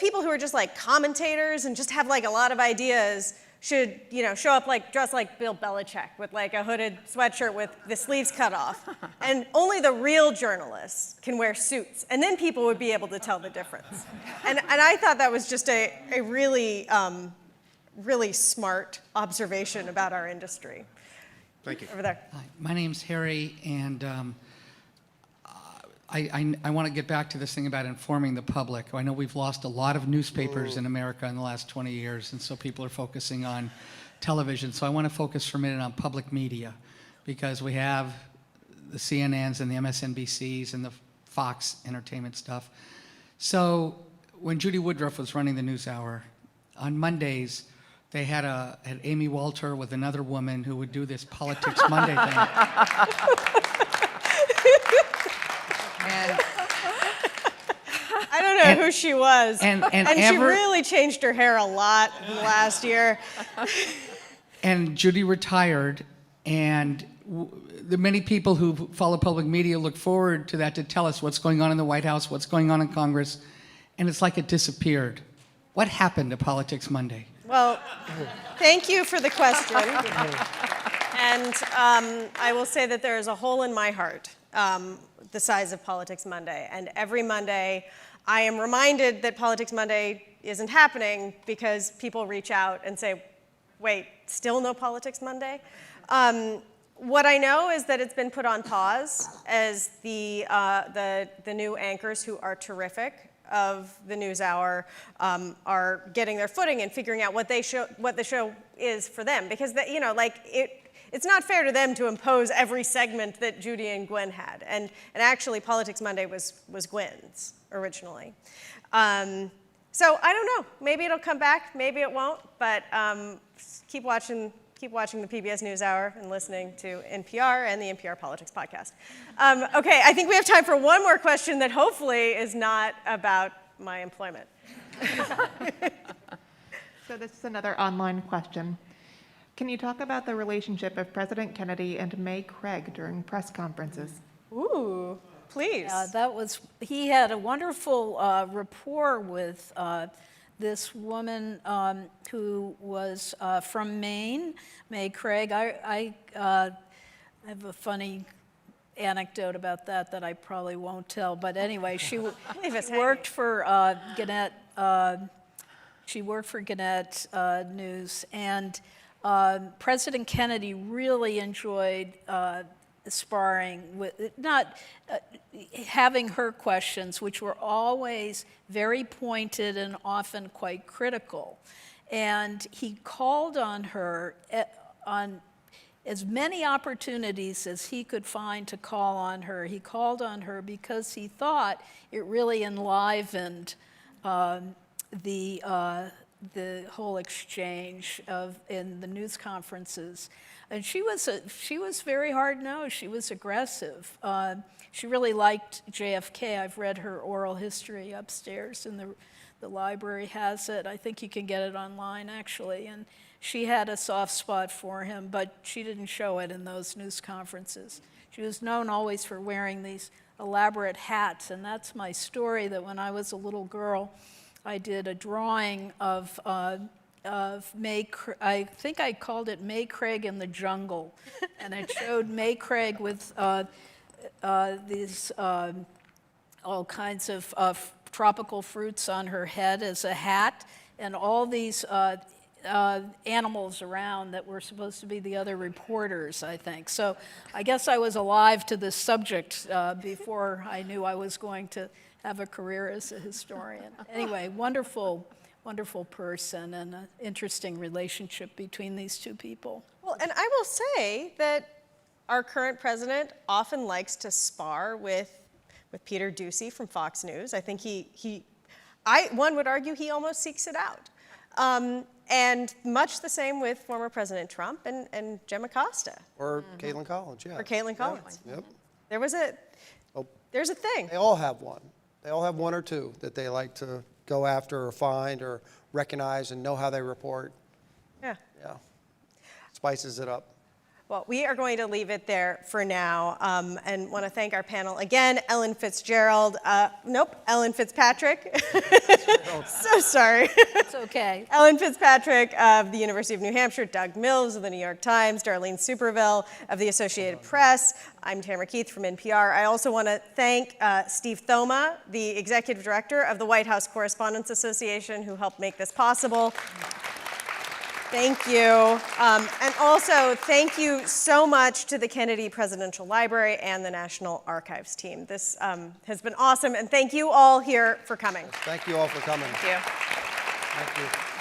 people who are just like commentators and just have like a lot of ideas should, show up dressed like Bill Belichick with like a hooded sweatshirt with the sleeves cut off. And only the real journalists can wear suits. And then people would be able to tell the difference. And I thought that was just a really, really smart observation about our industry. Thank you. Over there. Hi, my name's Harry, and I want to get back to this thing about informing the public. I know we've lost a lot of newspapers in America in the last 20 years, and so people are focusing on television. So I want to focus for a minute on public media, because we have the CNNs and the MSNBCs and the Fox entertainment stuff. So when Judy Woodruff was running the NewsHour, on Mondays, they had Amy Walter with another woman who would do this Politics Monday thing. I don't know who she was. And she really changed her hair a lot in the last year. And Judy retired, and the many people who follow public media look forward to that to tell us what's going on in the White House, what's going on in Congress, and it's like it disappeared. What happened to Politics Monday? Well, thank you for the question. And I will say that there is a hole in my heart the size of Politics Monday. And every Monday, I am reminded that Politics Monday isn't happening because people reach out and say, wait, still no Politics Monday? What I know is that it's been put on pause as the new anchors, who are terrific, of the NewsHour are getting their footing and figuring out what the show is for them, because it's not fair to them to impose every segment that Judy and Gwen had, and actually Politics Monday was Gwen's originally. So I don't know. Maybe it'll come back. Maybe it won't. But keep watching the PBS NewsHour and listening to NPR and the NPR Politics Podcast. Okay, I think we have time for one more question that hopefully is not about my employment. So this is another online question. Can you talk about the relationship of President Kennedy and May Craig during press conferences? Ooh, please. He had a wonderful rapport with this woman who was from Maine, May Craig. I have a funny anecdote about that I probably won't tell, but anyway, she worked for Gannett. She worked for Gannett News, and President Kennedy really enjoyed sparring with, not having her questions, which were always very pointed and often quite critical. And he called on her on as many opportunities as he could find to call on her. He called on her because he thought it really enlivened the whole exchange in the news conferences. And she was very hard-nosed. She was aggressive. She really liked JFK. I've read her oral history upstairs, and the library has it. I think you can get it online, actually. And she had a soft spot for him, but she didn't show it in those news conferences. She was known always for wearing these elaborate hats, and that's my story, that when I was a little girl, I did a drawing of May, I think I called it May Craig in the Jungle, and it showed May Craig with these all kinds of tropical fruits on her head as a hat, and all these animals around that were supposed to be the other reporters, I think. So I guess I was alive to this subject before I knew I was going to have a career as a historian. Anyway, wonderful person, and an interesting relationship between these two people. Well, and I will say that our current president often likes to spar with Peter Doocy from Fox News. I think one would argue he almost seeks it out. And much the same with former President Trump and Jim Acosta. Or Caitlin Collins, yeah. Or Caitlin Collins. Yep. There's a thing. They all have one. They all have one or two that they like to go after or find or recognize and know how they report. Yeah. Yeah. Spices it up. Well, we are going to leave it there for now, and want to thank our panel again, Ellen Fitzpatrick. So sorry. It's okay. Ellen Fitzpatrick of the University of New Hampshire, Doug Mills of the New York Times, Darlene Superville of the Associated Press. I'm Tamara Keith from NPR. I also want to thank Steve Thoma, the Executive Director of the White House Correspondents Association, who helped make this possible. Thank you. And also, thank you so much to the Kennedy Presidential Library and the National Archives team. This has been awesome, and thank you all here for coming. Thank you all for coming. Thank you. Thank you.